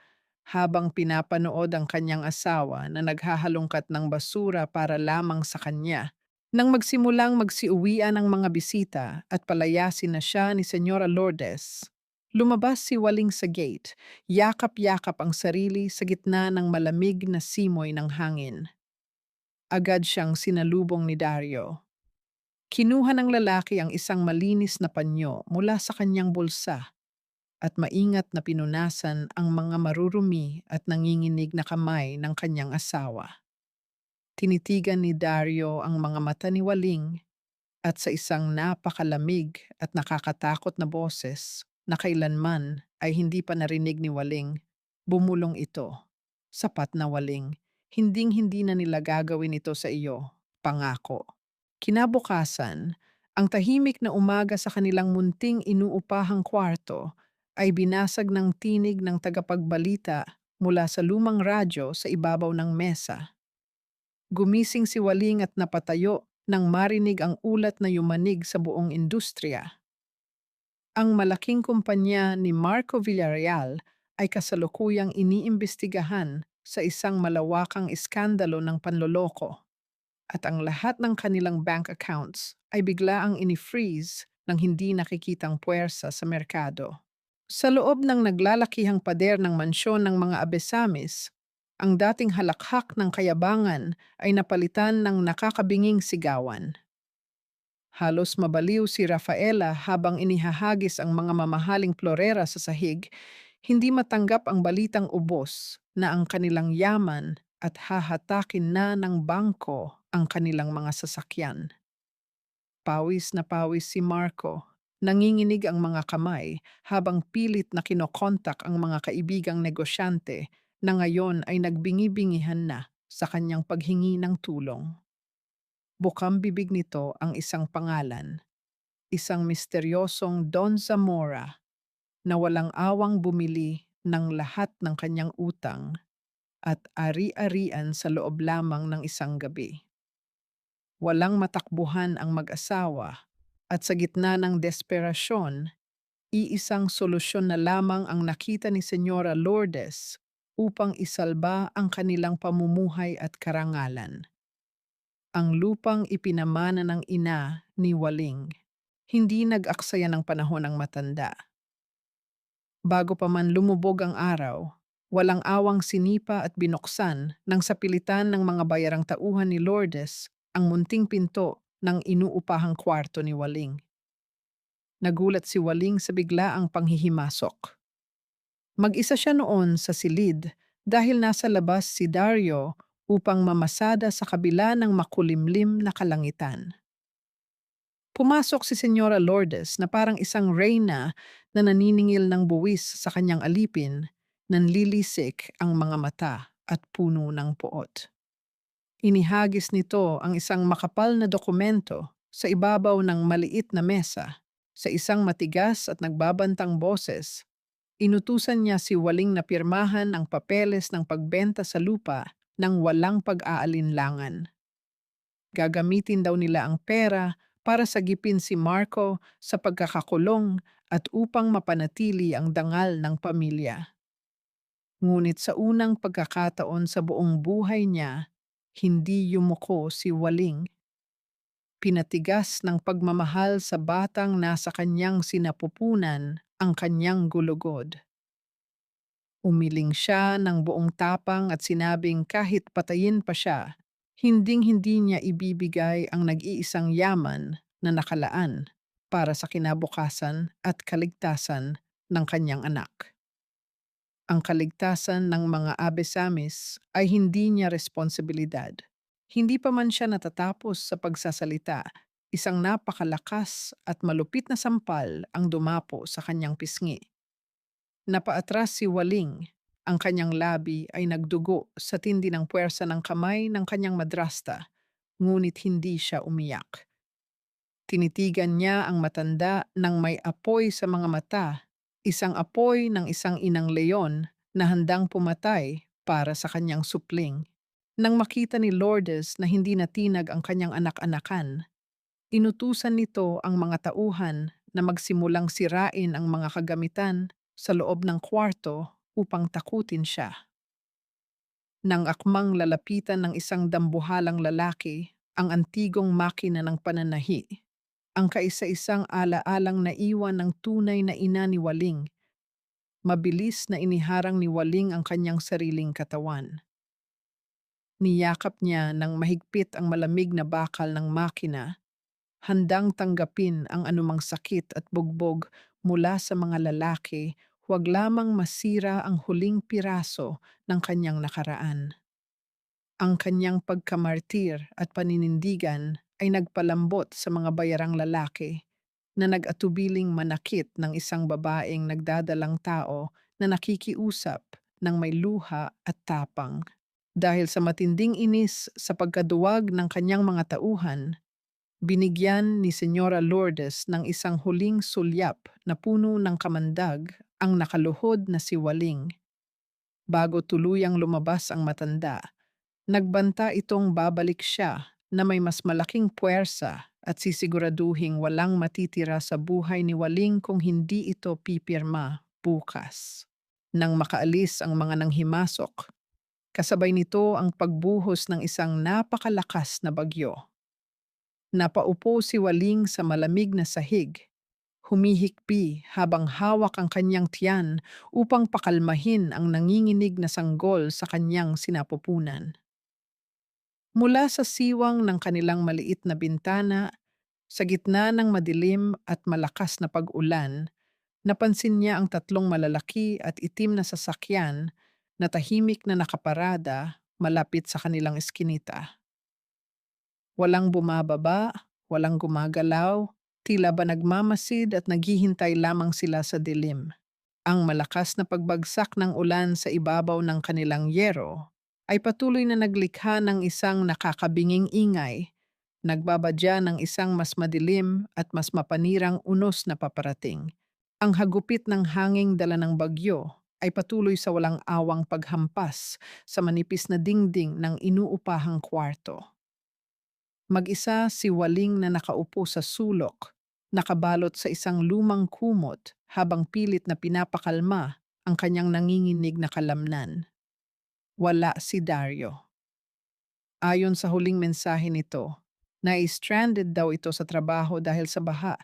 habang pinapanood ang kanyang asawa na naghahalongkat ng basura para lamang sa kanya. Nang magsimulang magsiuwian ang mga bisita at palayasin na siya ni Senyora Lourdes, lumabas si Waling sa gate, yakap-yakap ang sarili sa gitna ng malamig na simoy ng hangin. Agad siyang sinalubong ni Dario. Kinuha ng lalaki ang isang malinis na panyo mula sa kanyang bulsa at maingat na pinunasan ang mga marurumi at nanginginig na kamay ng kanyang asawa. Tinitigan ni Dario ang mga mata ni Waling at sa isang napakalamig at nakakatakot na boses na kailanman ay hindi pa narinig ni Waling, bumulong ito. Sapat na, Waling, hinding-hindi na nila gagawin ito sa iyo, pangako. Kinabukasan, ang tahimik na umaga sa kanilang munting inuupahang kwarto ay binasag ng tinig ng tagapagbalita mula sa lumang radyo sa ibabaw ng mesa. Gumising si Waling at napatayo nang marinig ang ulat na yumanig sa buong industriya. Ang malaking kumpanya ni Marco Villarreal ay kasalukuyang iniimbestigahan sa isang malawakang iskandalo ng panloloko at ang lahat ng kanilang bank accounts ay biglaang ini-freeze ng hindi nakikitang puwersa sa merkado. Sa loob ng naglalakihang pader ng mansyon ng mga Abesamis, ang dating halakhak ng kayabangan ay napalitan ng nakakabinging sigawan. Halos mabaliw si Rafaela habang inihahagis ang mga mamahaling florera sa sahig, hindi matanggap ang balitang ubos na ang kanilang yaman at hahatakin na ng bangko ang kanilang mga sasakyan. Pawis na pawis si Marco. Nanginginig ang mga kamay habang pilit na kinokontak ang mga kaibigang negosyante na ngayon ay nagbingi-bingihan na sa kanyang paghingi ng tulong. Bukang bibig nito ang isang pangalan, isang misteryosong Don Zamora na walang awang bumili ng lahat ng kanyang utang at ari-arian sa loob lamang ng isang gabi. Walang matakbuhan ang mag-asawa at sa gitna ng desperasyon, iisang solusyon na lamang ang nakita ni Senyora Lourdes upang isalba ang kanilang pamumuhay at karangalan. Ang lupang ipinamana ng ina ni Waling. Hindi nag-aksaya ng panahon ang matanda. Bago pa man lumubog ang araw, walang awang sinipa at binuksan ng sapilitan ng mga bayarang tauhan ni Lourdes ang munting pinto ng inuupahang kwarto ni Waling. Nagulat si Waling sa biglaang panghihimasok. Mag-isa siya noon sa silid dahil nasa labas si Dario upang mamasada sa kabila ng makulimlim na kalangitan. Pumasok si Senyora Lourdes na parang isang reyna na naniningil ng buwis sa kanyang alipin, nanlilisik ang mga mata at puno ng puot. Inihagis nito ang isang makapal na dokumento sa ibabaw ng maliit na mesa. Sa isang matigas at nagbabantang boses, inutusan niya si Waling na pirmahan ang papeles ng pagbenta sa lupa ng walang pag-aalinlangan. Gagamitin daw nila ang pera para sagipin si Marco sa pagkakakulong at upang mapanatili ang dangal ng pamilya. Ngunit sa unang pagkakataon sa buong buhay niya, hindi yumuko si Waling. Pinatigas ng pagmamahal sa batang nasa kanyang sinapupunan ang kanyang gulugod. Umiling siya ng buong tapang at sinabing kahit patayin pa siya, hinding-hindi niya ibibigay ang nag-iisang yaman na nakalaan para sa kinabukasan at kaligtasan ng kanyang anak. Ang kaligtasan ng mga Abesamis ay hindi niya responsibilidad. Hindi pa man siya natatapos sa pagsasalita, isang napakalakas at malupit na sampal ang dumapo sa kanyang pisngi. Napaatras si Waling. Ang kanyang labi ay nagdugo sa tindi ng puwersa ng kamay ng kanyang madrasta, ngunit hindi siya umiyak. Tinitigan niya ang matanda ng may apoy sa mga mata, isang apoy ng isang inang leon na handang pumatay para sa kanyang supling. Nang makita ni Lourdes na hindi natinag ang kanyang anak-anakan, inutusan nito ang mga tauhan na magsimulang sirain ang mga kagamitan sa loob ng kwarto upang takutin siya. Nang akmang lalapitan ng isang dambuhalang lalaki ang antigong makina ng pananahi, ang kaisa-isang ala-alang naiwan ng tunay na ina ni Waling. Mabilis na iniharang ni Waling ang kanyang sariling katawan. Niyakap niya ng mahigpit ang malamig na bakal ng makina, handang tanggapin ang anumang sakit at bugbog mula sa mga lalaki, huwag lamang masira ang huling piraso ng kanyang nakaraan. Ang kanyang pagkamartir at paninindigan ay nagpalambot sa mga bayarang lalaki na nag-atubiling manakit ng isang babaeng nagdadalang tao na nakikiusap ng may luha at tapang. Dahil sa matinding inis sa pagkaduwag ng kanyang mga tauhan, binigyan ni Senyora Lourdes ng isang huling sulyap na puno ng kamandag ang nakaluhod na si Waling. Bago tuluyang lumabas ang matanda, nagbanta itong babalik siya na may mas malaking puwersa at sisiguraduhing walang matitira sa buhay ni Waling kung hindi ito pipirma bukas. Nang makaalis ang mga nanghimasok, Kasabay nito ang pagbuhos ng isang napakalakas na bagyo. Napaupo si Waling sa malamig na sahig, humihikbi habang hawak ang kanyang tiyan upang pakalmahin ang nanginginig na sanggol sa kanyang sinapupunan. Mula sa siwang ng kanilang maliit na bintana, sa gitna ng madilim at malakas na pag-ulan, napansin niya ang tatlong malalaki at itim na sasakyan na tahimik na nakaparada malapit sa kanilang eskinita. Walang bumababa, walang gumagalaw, tila ba nagmamasid at naghihintay lamang sila sa dilim. Ang malakas na pagbagsak ng ulan sa ibabaw ng kanilang yero ay patuloy na naglikha ng isang nakakabinging ingay, nagbabadya ng isang mas madilim at mas mapanirang unos na paparating. Ang hagupit ng hanging dala ng bagyo ay patuloy sa walang awang paghampas sa manipis na dingding ng inuupahang kwarto. Mag-isa si Waling na nakaupo sa sulok, nakabalot sa isang lumang kumot habang pilit na pinapakalma ang kanyang nanginginig na kalamnan. Wala si Dario. Ayon sa huling mensahe nito, na-stranded daw ito sa trabaho dahil sa baha.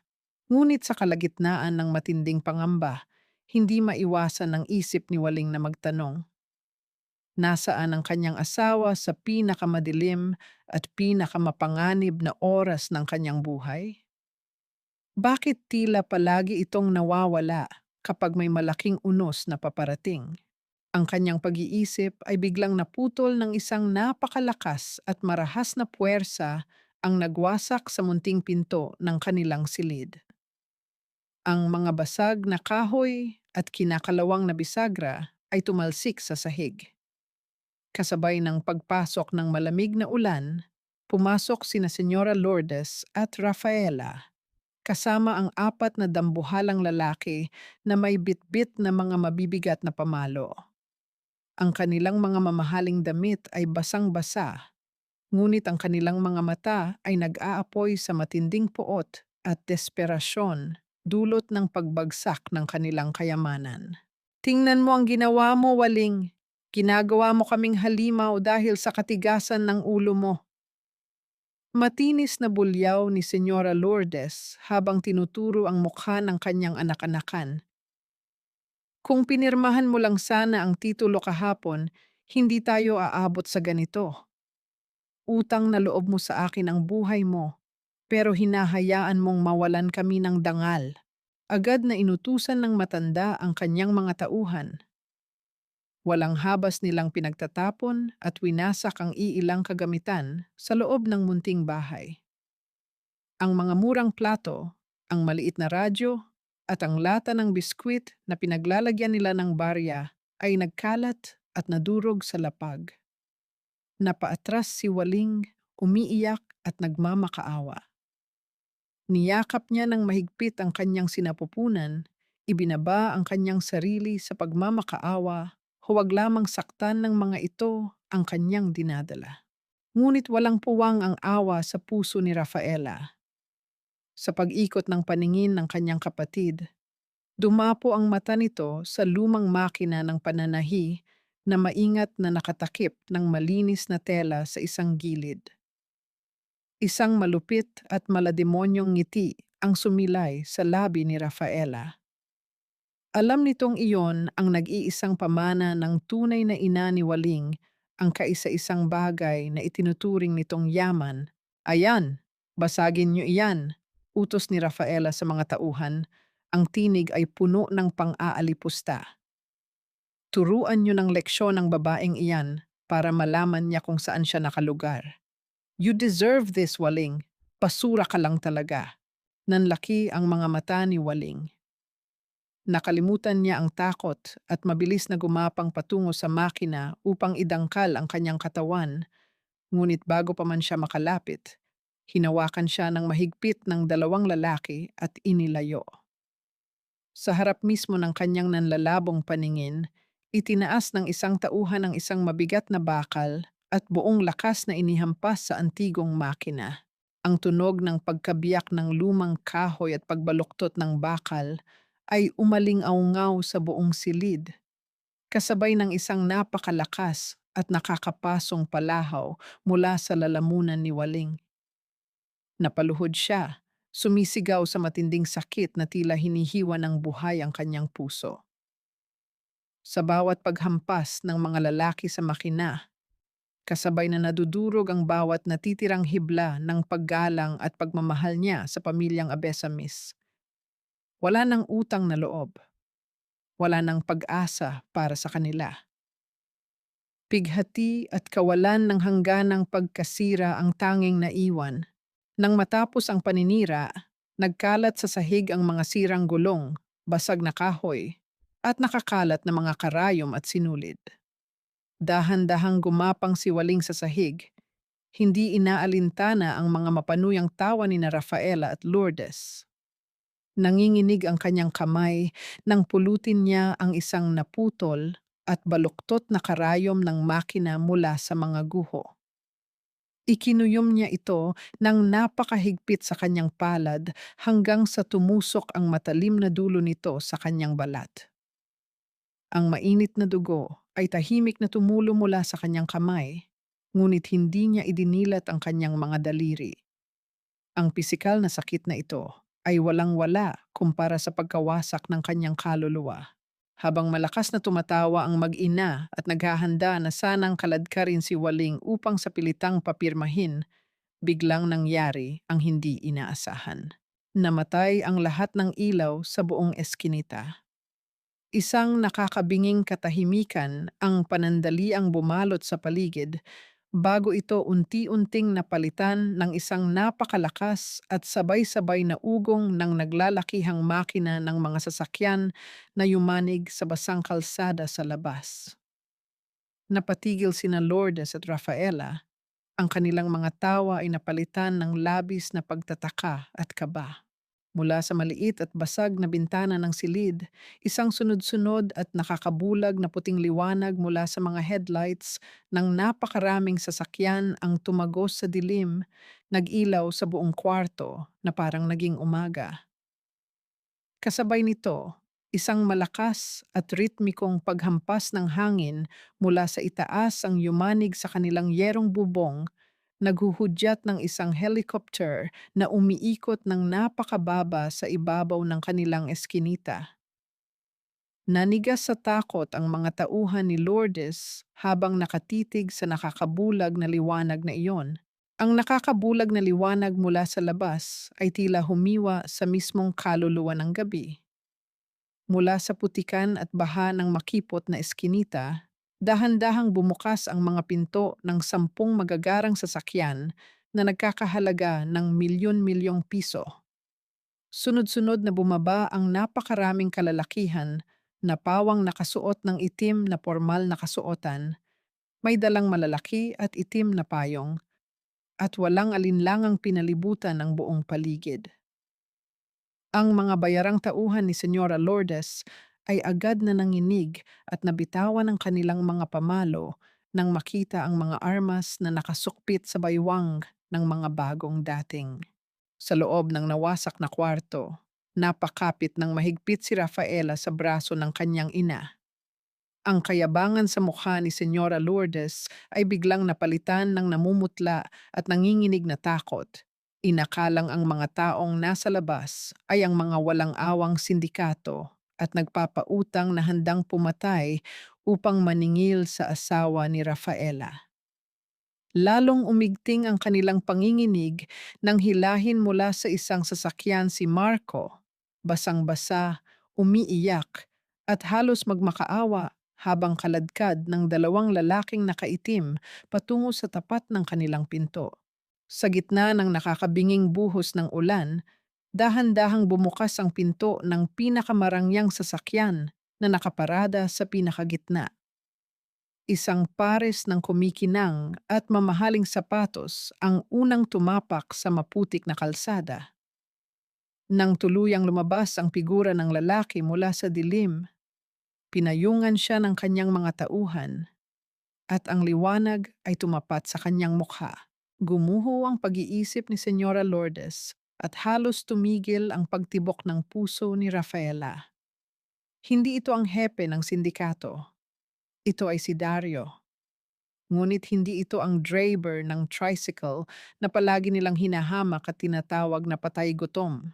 Ngunit sa kalagitnaan ng matinding pangamba, hindi maiwasan ng isip ni Waling na magtanong. Nasaan ang kanyang asawa sa pinakamadilim at pinakamapanganib na oras ng kanyang buhay? Bakit tila palagi itong nawawala kapag may malaking unos na paparating? Ang kanyang pag-iisip ay biglang naputol ng isang napakalakas at marahas na puwersa ang nagwasak sa munting pinto ng kanilang silid. Ang mga basag na kahoy at kinakalawang na bisagra ay tumalsik sa sahig. Kasabay ng pagpasok ng malamig na ulan, pumasok sina Senyora Lourdes at Rafaela, kasama ang apat na dambuhalang lalaki na may bitbit na mga mabibigat na pamalo. Ang kanilang mga mamahaling damit ay basang-basa, ngunit ang kanilang mga mata ay nag-aapoy sa matinding puot at desperasyon dulot ng pagbagsak ng kanilang kayamanan. Tingnan mo ang ginawa mo, Waling. Ginagawa mo kaming halimaw dahil sa katigasan ng ulo mo. Matinis na bulyaw ni Senyora Lourdes habang tinuturo ang mukha ng kanyang anak-anakan. Kung pinirmahan mo lang sana ang titulo kahapon, hindi tayo aabot sa ganito. Utang na loob mo sa akin ang buhay mo, pero hinahayaan mong mawalan kami ng dangal. Agad na inutusan ng matanda ang kanyang mga tauhan. Walang habas nilang pinagtatapon at winasak ang iilang kagamitan sa loob ng munting bahay. Ang mga murang plato, ang maliit na radyo, at ang lata ng biskwit na pinaglalagyan nila ng barya ay nagkalat at nadurog sa lapag. Napaatras si Waling, umiiyak at nagmamakaawa. Niyakap niya ng mahigpit ang kanyang sinapupunan, ibinaba ang kanyang sarili sa pagmamakaawa. Huwag lamang saktan ng mga ito ang kanyang dinadala. Ngunit walang puwang ang awa sa puso ni Rafaela. Sa pag-ikot ng paningin ng kanyang kapatid, dumapo ang mata nito sa lumang makina ng pananahi na maingat na nakatakip ng malinis na tela sa isang gilid. Isang malupit at malademonyong ngiti ang sumilay sa labi ni Rafaela. Alam nitong iyon ang nag-iisang pamana ng tunay na ina ni Waling, ang kaisa-isang bagay na itinuturing nitong yaman. Ayan, basagin niyo iyan, utos ni Rafaela sa mga tauhan. Ang tinig ay puno ng pang-aalipusta. Turuan niyo ng leksyon ang babaeng iyan para malaman niya kung saan siya nakalugar. You deserve this, Waling. Basura ka lang talaga. Nanlaki ang mga mata ni Waling. Nakalimutan niya ang takot at mabilis na gumapang patungo sa makina upang idangkal ang kanyang katawan, ngunit bago pa man siya makalapit, hinawakan siya ng mahigpit ng dalawang lalaki at inilayo. Sa harap mismo ng kanyang nanlalabong paningin, itinaas ng isang tauhan ang isang mabigat na bakal at buong lakas na inihampas sa antigong makina. Ang tunog ng pagkabiyak ng lumang kahoy at pagbaluktot ng bakal ay umaling-aungaw sa buong silid, kasabay ng isang napakalakas at nakakapasong palahaw mula sa lalamunan ni Waling. Napaluhod siya, sumisigaw sa matinding sakit na tila hinihiwa ng buhay ang kanyang puso. Sa bawat paghampas ng mga lalaki sa makina, kasabay na nadudurog ang bawat natitirang hibla ng paggalang at pagmamahal niya sa pamilyang Abesamis. Wala ng utang na loob, wala ng pag-asa para sa kanila. Pighati at kawalan ng hangganang pagkasira ang tanging naiwan. Nang matapos ang paninira, nagkalat sa sahig ang mga sirang gulong, basag na kahoy, at nakakalat na mga karayom at sinulid. Dahan-dahang gumapang si Waling sa sahig, hindi inaalintana ang mga mapanuyang tawa ni na Rafaela at Lourdes. Nanginginig ang kanyang kamay nang pulutin niya ang isang naputol at baluktot na karayom ng makina mula sa mga guho. Ikinuyom niya ito ng napakahigpit sa kanyang palad hanggang sa tumusok ang matalim na dulo nito sa kanyang balat. Ang mainit na dugo ay tahimik na tumulo mula sa kanyang kamay, ngunit hindi niya idinilat ang kanyang mga daliri. Ang pisikal na sakit na ito ay walang-wala kumpara sa pagkawasak ng kanyang kaluluwa. Habang malakas na tumatawa ang mag-ina at naghahanda na sanang kaladkarin si Waling upang sa pilitang papirmahin, biglang nangyari ang hindi inaasahan. Namatay ang lahat ng ilaw sa buong eskinita. Isang nakakabinging katahimikan ang panandaliang bumalot sa paligid bago ito unti-unting napalitan ng isang napakalakas at sabay-sabay na ugong ng naglalakihang makina ng mga sasakyan na yumanig sa basang kalsada sa labas. Napatigil sina Lourdes at Rafaela, ang kanilang mga tawa ay napalitan ng labis na pagtataka at kaba. Mula sa maliit at basag na bintana ng silid, isang sunod-sunod at nakakabulag na puting liwanag mula sa mga headlights ng napakaraming sasakyan ang tumagos sa dilim, nag-ilaw sa buong kwarto na parang naging umaga. Kasabay nito, isang malakas at ritmikong paghampas ng hangin mula sa itaas ang yumanig sa kanilang yerong bubong, naghuhudyat ng isang helicopter na umiikot ng napakababa sa ibabaw ng kanilang eskinita. Nanigas sa takot ang mga tauhan ni Lourdes habang nakatitig sa nakakabulag na liwanag na iyon. Ang nakakabulag na liwanag mula sa labas ay tila humiwa sa mismong kaluluwa ng gabi. Mula sa putikan at baha ng makipot na eskinita, dahan-dahang bumukas ang mga pinto ng 10 magagarang sasakyan na nagkakahalaga ng milyon-milyong piso. Sunod-sunod na bumaba ang napakaraming kalalakihan na pawang nakasuot ng itim na formal na kasuotan, may dalang malalaki at itim na payong, at walang alinlangang pinalibutan ng buong paligid. Ang mga bayarang tauhan ni Senyora Lourdes ay agad na nanginig at nabitawan ang kanilang mga pamalo nang makita ang mga armas na nakasukpit sa baywang ng mga bagong dating. Sa loob ng nawasak na kwarto, napakapit ng mahigpit si Rafaela sa braso ng kanyang ina. Ang kayabangan sa mukha ni Senyora Lourdes ay biglang napalitan ng namumutla at nanginginig na takot. Inakalang ang mga taong nasa labas ay ang mga walang awang sindikato at nagpapautang na handang pumatay upang maningil sa asawa ni Rafaela. Lalong umigting ang kanilang panginginig nang hilahin mula sa isang sasakyan si Marco, basang-basa, umiiyak, at halos magmakaawa habang kaladkad ng 2 lalaking nakaitim patungo sa tapat ng kanilang pinto. Sa gitna ng nakakabinging buhos ng ulan, dahan-dahang bumukas ang pinto ng pinakamarangyang sasakyan na nakaparada sa pinakagitna. Isang pares ng kumikinang at mamahaling sapatos ang unang tumapak sa maputik na kalsada. Nang tuluyang lumabas ang figura ng lalaki mula sa dilim, pinayungan siya ng kanyang mga tauhan at ang liwanag ay tumapat sa kanyang mukha. Gumuho ang pag-iisip ni Senyora Lourdes at halos tumigil ang pagtibok ng puso ni Rafaela. Hindi ito ang hepe ng sindikato. Ito ay si Dario, Ngunit hindi ito ang driver ng tricycle na palagi nilang hinahamak at tinatawag na patay gutom.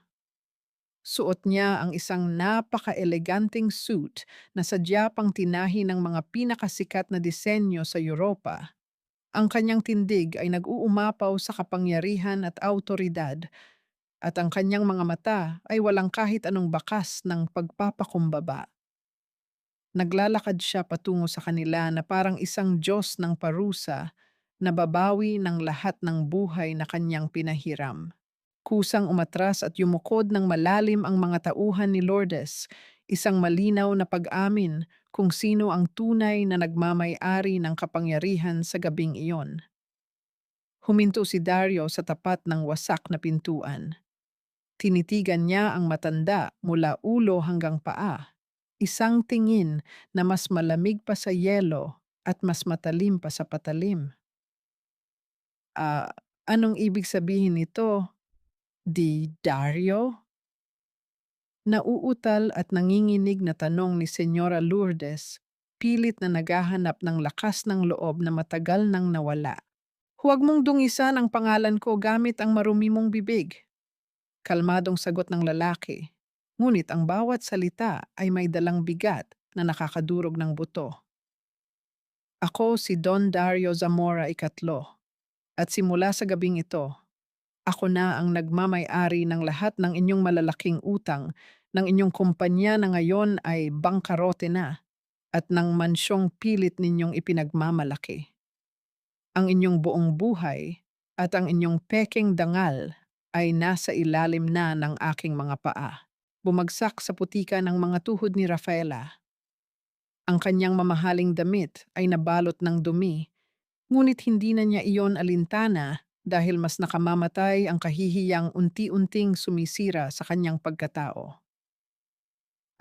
Suot niya ang isang napaka-eleganteng suit na sadya pang tinahi ng mga pinakasikat na disenyo sa Europa. Ang kanyang tindig ay nag-uumapaw sa kapangyarihan at autoridad, at ang kanyang mga mata ay walang kahit anong bakas ng pagpapakumbaba. Naglalakad siya patungo sa kanila na parang isang Diyos ng parusa na babawi ng lahat ng buhay na kanyang pinahiram. Kusang umatras at yumukod ng malalim ang mga tauhan ni Lourdes, isang malinaw na pag-amin kung sino ang tunay na nagmamay-ari ng kapangyarihan sa gabing iyon. Huminto si Dario sa tapat ng wasak na pintuan. Tinitigan niya ang matanda mula ulo hanggang paa. Isang tingin na mas malamig pa sa yelo at mas matalim pa sa patalim. Ah, anong ibig sabihin nito? Di Dario? Nauutal at nanginginig na tanong ni Senyora Lourdes, pilit na naghahanap ng lakas ng loob na matagal nang nawala. Huwag mong dungisan ang pangalan ko gamit ang marumi mong bibig. Kalmadong sagot ng lalaki. Ngunit ang bawat salita ay may dalang bigat na nakakadurog ng buto. Ako si Don Dario Zamora Ikatlo, at simula sa gabing ito, ako na ang nagmamay-ari ng lahat ng inyong malalaking utang, ng inyong kumpanya na ngayon ay bangkarote na, at ng mansyong pilit ninyong ipinagmamalaki. Ang inyong buong buhay at ang inyong peking dangal ay nasa ilalim na ng aking mga paa. Bumagsak sa putika ng mga tuhod ni Rafaela. Ang kanyang mamahaling damit ay nabalot ng dumi, ngunit hindi na niya iyon alintana dahil mas nakamamatay ang kahihiyang unti-unting sumisira sa kanyang pagkatao.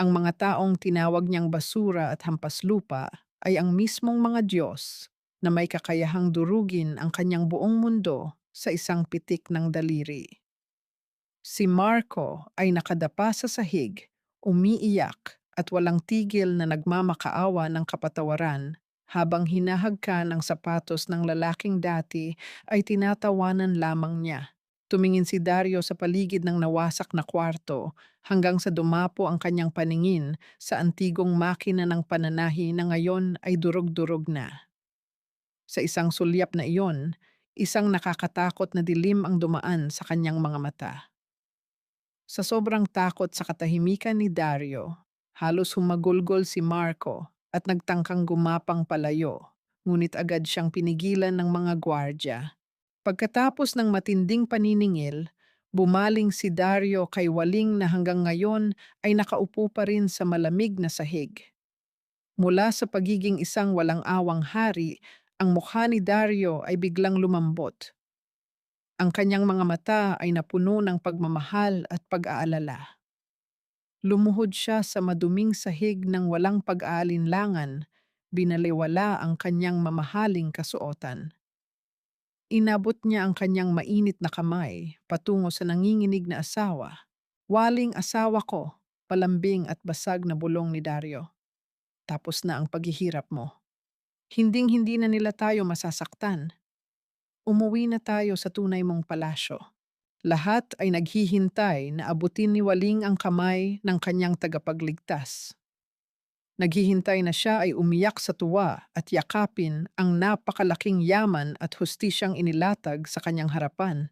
Ang mga taong tinawag niyang basura at hampas lupa ay ang mismong mga Diyos na may kakayahang durugin ang kanyang buong mundo sa isang pitik ng daliri. Si Marco ay nakadapa sa sahig, umiiyak at walang tigil na nagmamakaawa ng kapatawaran habang hinahagkan ang sapatos ng lalaking dati ay tinatawanan lamang niya. Tumingin si Dario sa paligid ng nawasak na kwarto hanggang sa dumapo ang kanyang paningin sa antigong makina ng pananahi na ngayon ay durog-durog na. Sa isang sulyap na iyon, isang nakakatakot na dilim ang dumaan sa kanyang mga mata. Sa sobrang takot sa katahimikan ni Dario, halos humagulgol si Marco at nagtangkang gumapang palayo, ngunit agad siyang pinigilan ng mga gwardya. Pagkatapos ng matinding paniningil, bumaling si Dario kay Waling na hanggang ngayon ay nakaupo pa rin sa malamig na sahig. Mula sa pagiging isang walang-awang hari, ang mukha ni Dario ay biglang lumambot. Ang kanyang mga mata ay napuno ng pagmamahal at pag-aalala. Lumuhod siya sa maduming sahig ng walang pag-aalinlangan, binaliwala ang kanyang mamahaling kasuotan. Inabot niya ang kanyang mainit na kamay patungo sa nanginginig na asawa. Waling asawa ko, palambing at basag na bulong ni Dario. Tapos na ang paghihirap mo. Hinding-hindi na nila tayo masasaktan. Umuwi na tayo sa tunay mong palasyo. Lahat ay naghihintay na abutin ni Waling ang kamay ng kanyang tagapagligtas. Naghihintay na siya ay umiyak sa tuwa at yakapin ang napakalaking yaman at hustisyang inilatag sa kanyang harapan.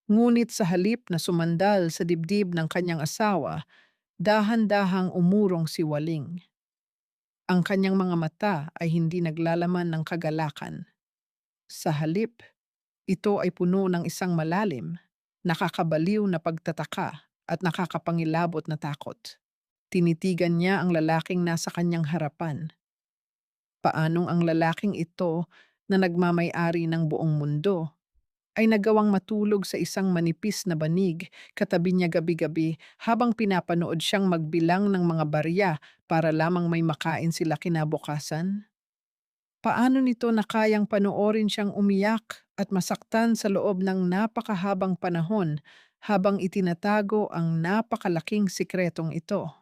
Ngunit sa halip na sumandal sa dibdib ng kanyang asawa, dahan-dahang umurong si Waling. Ang kanyang mga mata ay hindi naglalaman ng kagalakan. Sa halip, ito ay puno ng isang malalim, nakakabaliw na pagtataka at nakakapangilabot na takot. Tinitigan niya ang lalaking nasa kanyang harapan. Paanong ang lalaking ito na nagmamay-ari ng buong mundo ay nagawang matulog sa isang manipis na banig katabi niya gabi-gabi habang pinapanood siyang magbilang ng mga barya para lamang may makain sila kinabukasan? Paano nito na kayang panoorin siyang umiyak at masaktan sa loob ng napakahabang panahon habang itinatago ang napakalaking sikretong ito?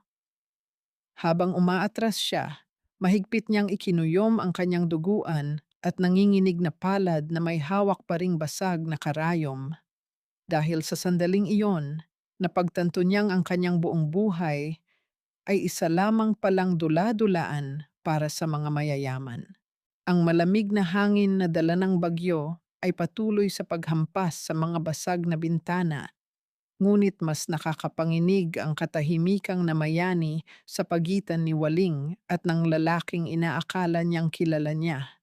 Habang umaatras siya, mahigpit niyang ikinuyom ang kanyang duguan at nanginginig na palad na may hawak pa ring basag na karayom. Dahil sa sandaling iyon, napagtanto niyang ang kanyang buong buhay ay isa lamang palang dula-dulaan para sa mga mayayaman. Ang malamig na hangin na dala ng bagyo ay patuloy sa paghampas sa mga basag na bintana, ngunit mas nakakapanginig ang katahimikang namayani sa pagitan ni Waling at ng lalaking inaakala niyang kilala niya.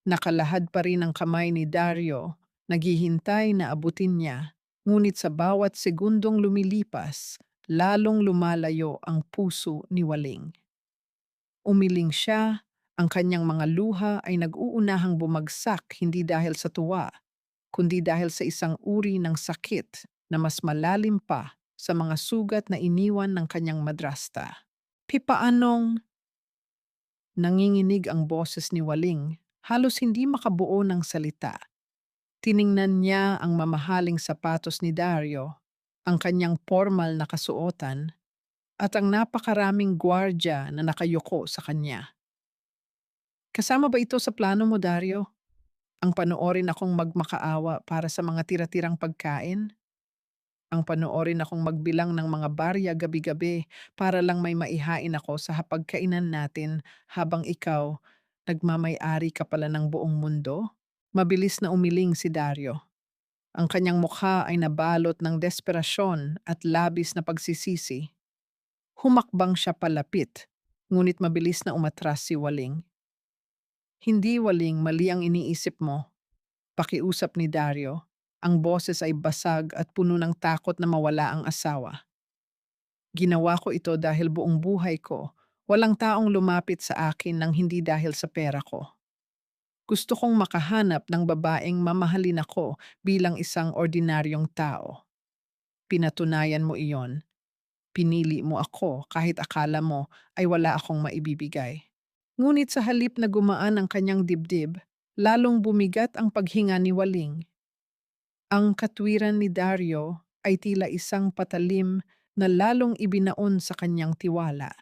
Nakalahad pa rin ang kamay ni Dario, naghihintay na abutin niya, ngunit sa bawat segundong lumilipas, lalong lumalayo ang puso ni Waling. Umiling siya, ang kanyang mga luha ay nag-uunahang bumagsak hindi dahil sa tuwa, kundi dahil sa isang uri ng sakit na mas malalim pa sa mga sugat na iniwan ng kanyang madrasta. Pipaanong nanginginig ang boses ni Waling, halos hindi makabuo ng salita. Tiningnan niya ang mamahaling sapatos ni Dario, ang kanyang formal na kasuotan, at ang napakaraming gwardya na nakayuko sa kanya. Kasama ba ito sa plano mo, Dario? Ang panoorin akong magmakaawa para sa mga tira-tirang pagkain? Ang panoorin akong magbilang ng mga barya gabi-gabi para lang may maihain ako sa hapagkainan natin habang ikaw, nagmamay-ari ka pala ng buong mundo? Mabilis na umiling si Dario. Ang kanyang mukha ay nabalot ng desperasyon at labis na pagsisisi. Humakbang siya palapit, ngunit mabilis na umatras si Waling. Hindi, Waling, mali ang iniisip mo. Pakiusap ni Dario. Ang boses ay basag at puno ng takot na mawala ang asawa. Ginawa ko ito dahil buong buhay ko, walang taong lumapit sa akin nang hindi dahil sa pera ko. Gusto kong makahanap ng babaeng mamahalin ako bilang isang ordinaryong tao. Pinatunayan mo iyon. Pinili mo ako kahit akala mo ay wala akong maibibigay. Ngunit sa halip na gumaan ang kanyang dibdib, lalong bumigat ang paghinga ni Waling. Ang katwiran ni Dario ay tila isang patalim na lalong ibinaon sa kanyang tiwala.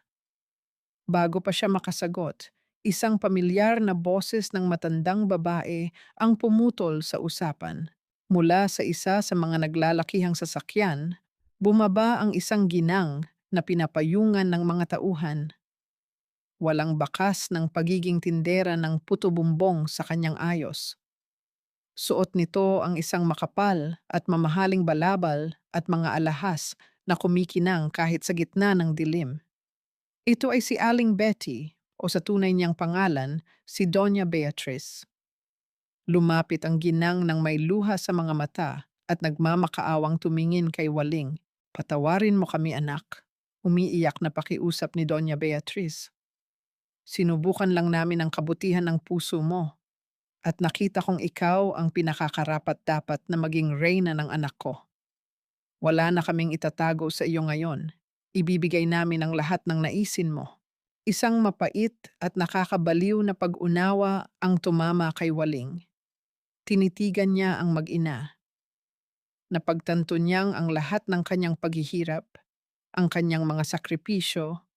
Bago pa siya makasagot, isang pamilyar na boses ng matandang babae ang pumutol sa usapan. Mula sa isa sa mga naglalakihang sasakyan, bumaba ang isang ginang na pinapayungan ng mga tauhan. Walang bakas ng pagiging tindera ng puto-bumbong sa kanyang ayos. Suot nito ang isang makapal at mamahaling balabal at mga alahas na kumikinang kahit sa gitna ng dilim. Ito ay si Aling Betty o sa tunay niyang pangalan, si Doña Beatriz. Lumapit ang ginang ng may luha sa mga mata at nagmamakaawang tumingin kay Waling. Patawarin mo kami, anak. Umiiyak na pakiusap ni Doña Beatriz. Sinubukan lang namin ang kabutihan ng puso mo at nakita kong ikaw ang pinakakarapat-dapat na maging reyna ng anak ko. Wala na kaming itatago sa iyo ngayon. Ibibigay namin ang lahat ng naisin mo. Isang mapait at nakakabaliw na pag-unawa ang tumama kay Waling. Tinitigan niya ang mag-ina. Napagtanto niyang ang lahat ng kanyang paghihirap, ang kanyang mga sakripisyo,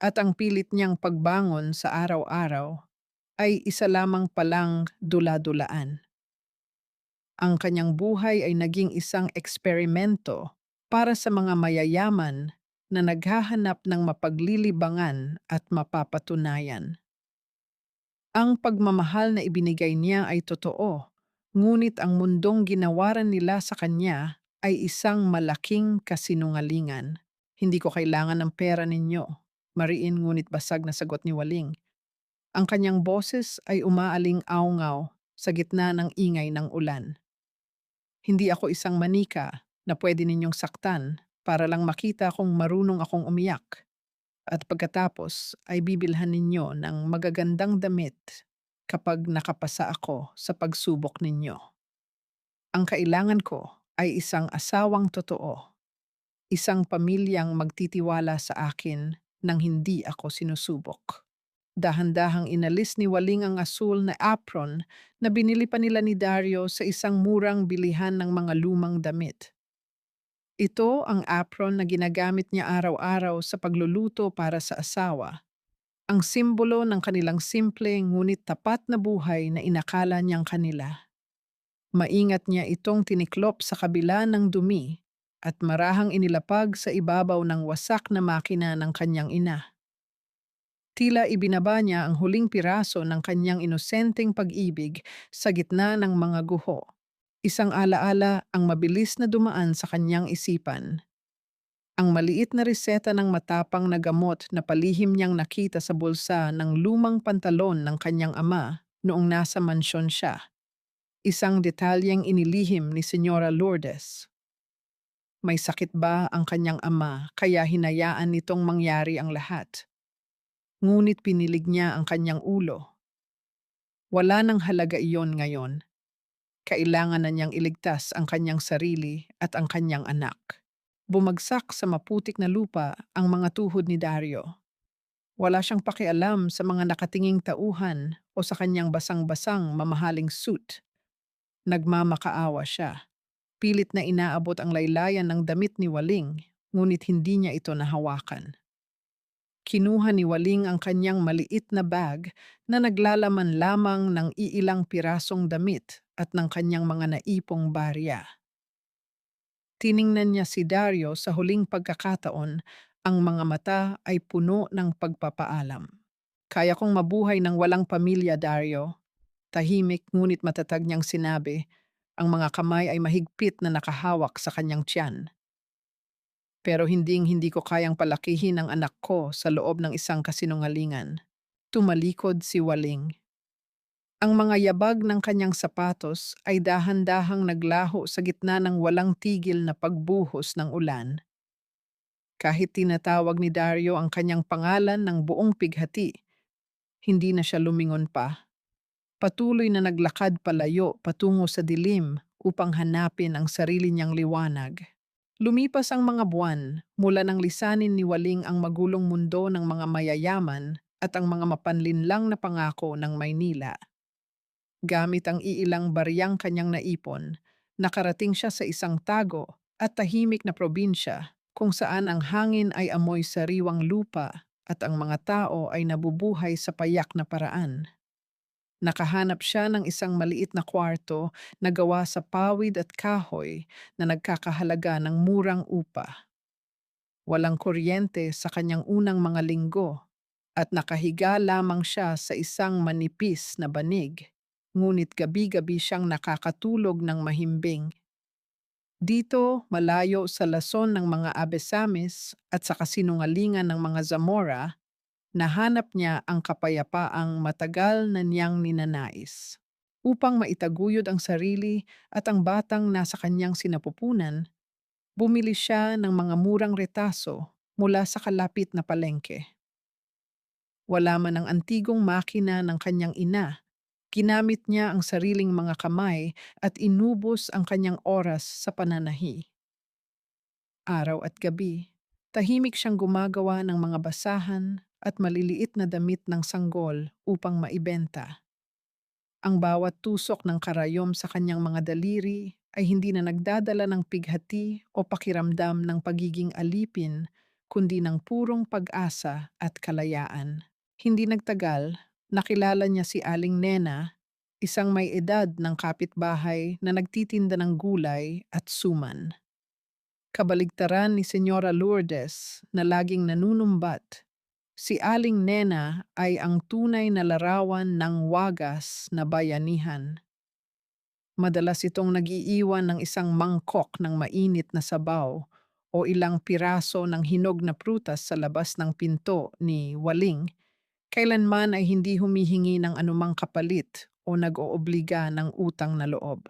at ang pilit niyang pagbangon sa araw-araw ay isa lamang palang dula-dulaan. Ang kanyang buhay ay naging isang eksperimento para sa mga mayayaman na naghahanap ng mapaglilibangan at mapapatunayan. Ang pagmamahal na ibinigay niya ay totoo, ngunit ang mundong ginawaran nila sa kanya ay isang malaking kasinungalingan. Hindi ko kailangan ng pera ninyo. Mariin ngunit basag na sagot ni Waling. Ang kanyang boses ay umaaling-aungaw sa gitna ng ingay ng ulan. Hindi ako isang manika na pwede ninyong saktan para lang makita kung marunong akong umiyak. At pagkatapos ay bibilhan ninyo ng magagandang damit kapag nakapasa ako sa pagsubok ninyo. Ang kailangan ko ay isang asawang totoo, isang pamilyang magtitiwala sa akin nang hindi ako sinusubok. Dahan-dahang inalis ni Waling ang asul na apron na binili pa nila ni Dario sa isang murang bilihan ng mga lumang damit. Ito ang apron na ginagamit niya araw-araw sa pagluluto para sa asawa. ang simbolo ng kanilang simple ngunit tapat na buhay na inakala niyang kanila. Maingat niya itong tiniklop sa kabila ng dumi at marahang inilapag sa ibabaw ng wasak na makina ng kanyang ina. Tila ibinaba niya ang huling piraso ng kanyang inosenteng pag-ibig sa gitna ng mga guho. Isang alaala ang mabilis na dumaan sa kanyang isipan. Ang maliit na reseta ng matapang na gamot na palihim niyang nakita sa bulsa ng lumang pantalon ng kanyang ama noong nasa mansyon siya. Isang detalyeng inilihim ni Senyora Lourdes. May sakit ba ang kanyang ama kaya hinayaan nitong mangyari ang lahat? Ngunit pinilig niya ang kanyang ulo. Wala nang halaga iyon ngayon. Kailangan na niyang iligtas ang kanyang sarili at ang kanyang anak. Bumagsak sa maputik na lupa ang mga tuhod ni Dario. Wala siyang pakialam sa mga nakatinging tauhan o sa kanyang basang-basang mamahaling suit. Nagmamakaawa siya. Pilit na inaabot ang laylayan ng damit ni Waling, ngunit hindi niya ito nahawakan. Kinuha ni Waling ang kanyang maliit na bag na naglalaman lamang ng iilang pirasong damit at ng kanyang mga naipong barya. Tiningnan niya si Dario sa huling pagkakataon, ang mga mata ay puno ng pagpapaalam. Kaya kong mabuhay ng walang pamilya, Dario. Tahimik ngunit matatag niyang sinabi, ang mga kamay ay mahigpit na nakahawak sa kanyang tiyan. Pero hinding-hindi ko kayang palakihin ang anak ko sa loob ng isang kasinungalingan. Tumalikod si Waling. Ang mga yabag ng kanyang sapatos ay dahan-dahang naglaho sa gitna ng walang tigil na pagbuhos ng ulan. Kahit tinatawag ni Dario ang kanyang pangalan ng buong pighati, hindi na siya lumingon pa. Patuloy na naglakad palayo patungo sa dilim upang hanapin ang sarili niyang liwanag. Lumipas ang mga buwan mula nang lisanin ni Waling ang magulong mundo ng mga mayayaman at ang mga mapanlinlang na pangako ng Maynila. Gamit ang iilang baryang kanyang naipon, nakarating siya sa isang tago at tahimik na probinsya kung saan ang hangin ay amoy sariwang lupa at ang mga tao ay nabubuhay sa payak na paraan. Nakahanap siya ng isang maliit na kwarto na gawa sa pawid at kahoy na nagkakahalaga ng murang upa. Walang kuryente sa kanyang unang mga linggo at nakahiga lamang siya sa isang manipis na banig, ngunit gabi-gabi siyang nakakatulog ng mahimbing. Dito, malayo sa lason ng mga Abesamis at sa kasinungalingan ng mga Zamora, nahanap niya ang kapayapaang matagal na niyang ninanais. Upang maitaguyod ang sarili at ang batang nasa kanyang sinapupunan, bumili siya ng mga murang retaso mula sa kalapit na palengke. Wala man ang antigong makina ng kanyang ina, ginamit niya ang sariling mga kamay at inubos ang kanyang oras sa pananahi. Araw at gabi, tahimik siyang gumagawa ng mga basahan at maliliit na damit ng sanggol upang maibenta. Ang bawat tusok ng karayom sa kanyang mga daliri ay hindi na nagdadala ng pighati o pakiramdam ng pagiging alipin, kundi ng purong pag-asa at kalayaan. Hindi nagtagal, nakilala niya si Aling Nena, isang may edad ng kapitbahay na nagtitinda ng gulay at suman. Kabaligtaran ni Senyora Lourdes na laging nanunumbat, si Aling Nena ay ang tunay na larawan ng wagas na bayanihan. Madalas itong nagiiwan ng isang mangkok ng mainit na sabaw o ilang piraso ng hinog na prutas sa labas ng pinto ni Waling, kailanman ay hindi humihingi ng anumang kapalit o nag-oobliga ng utang na loob.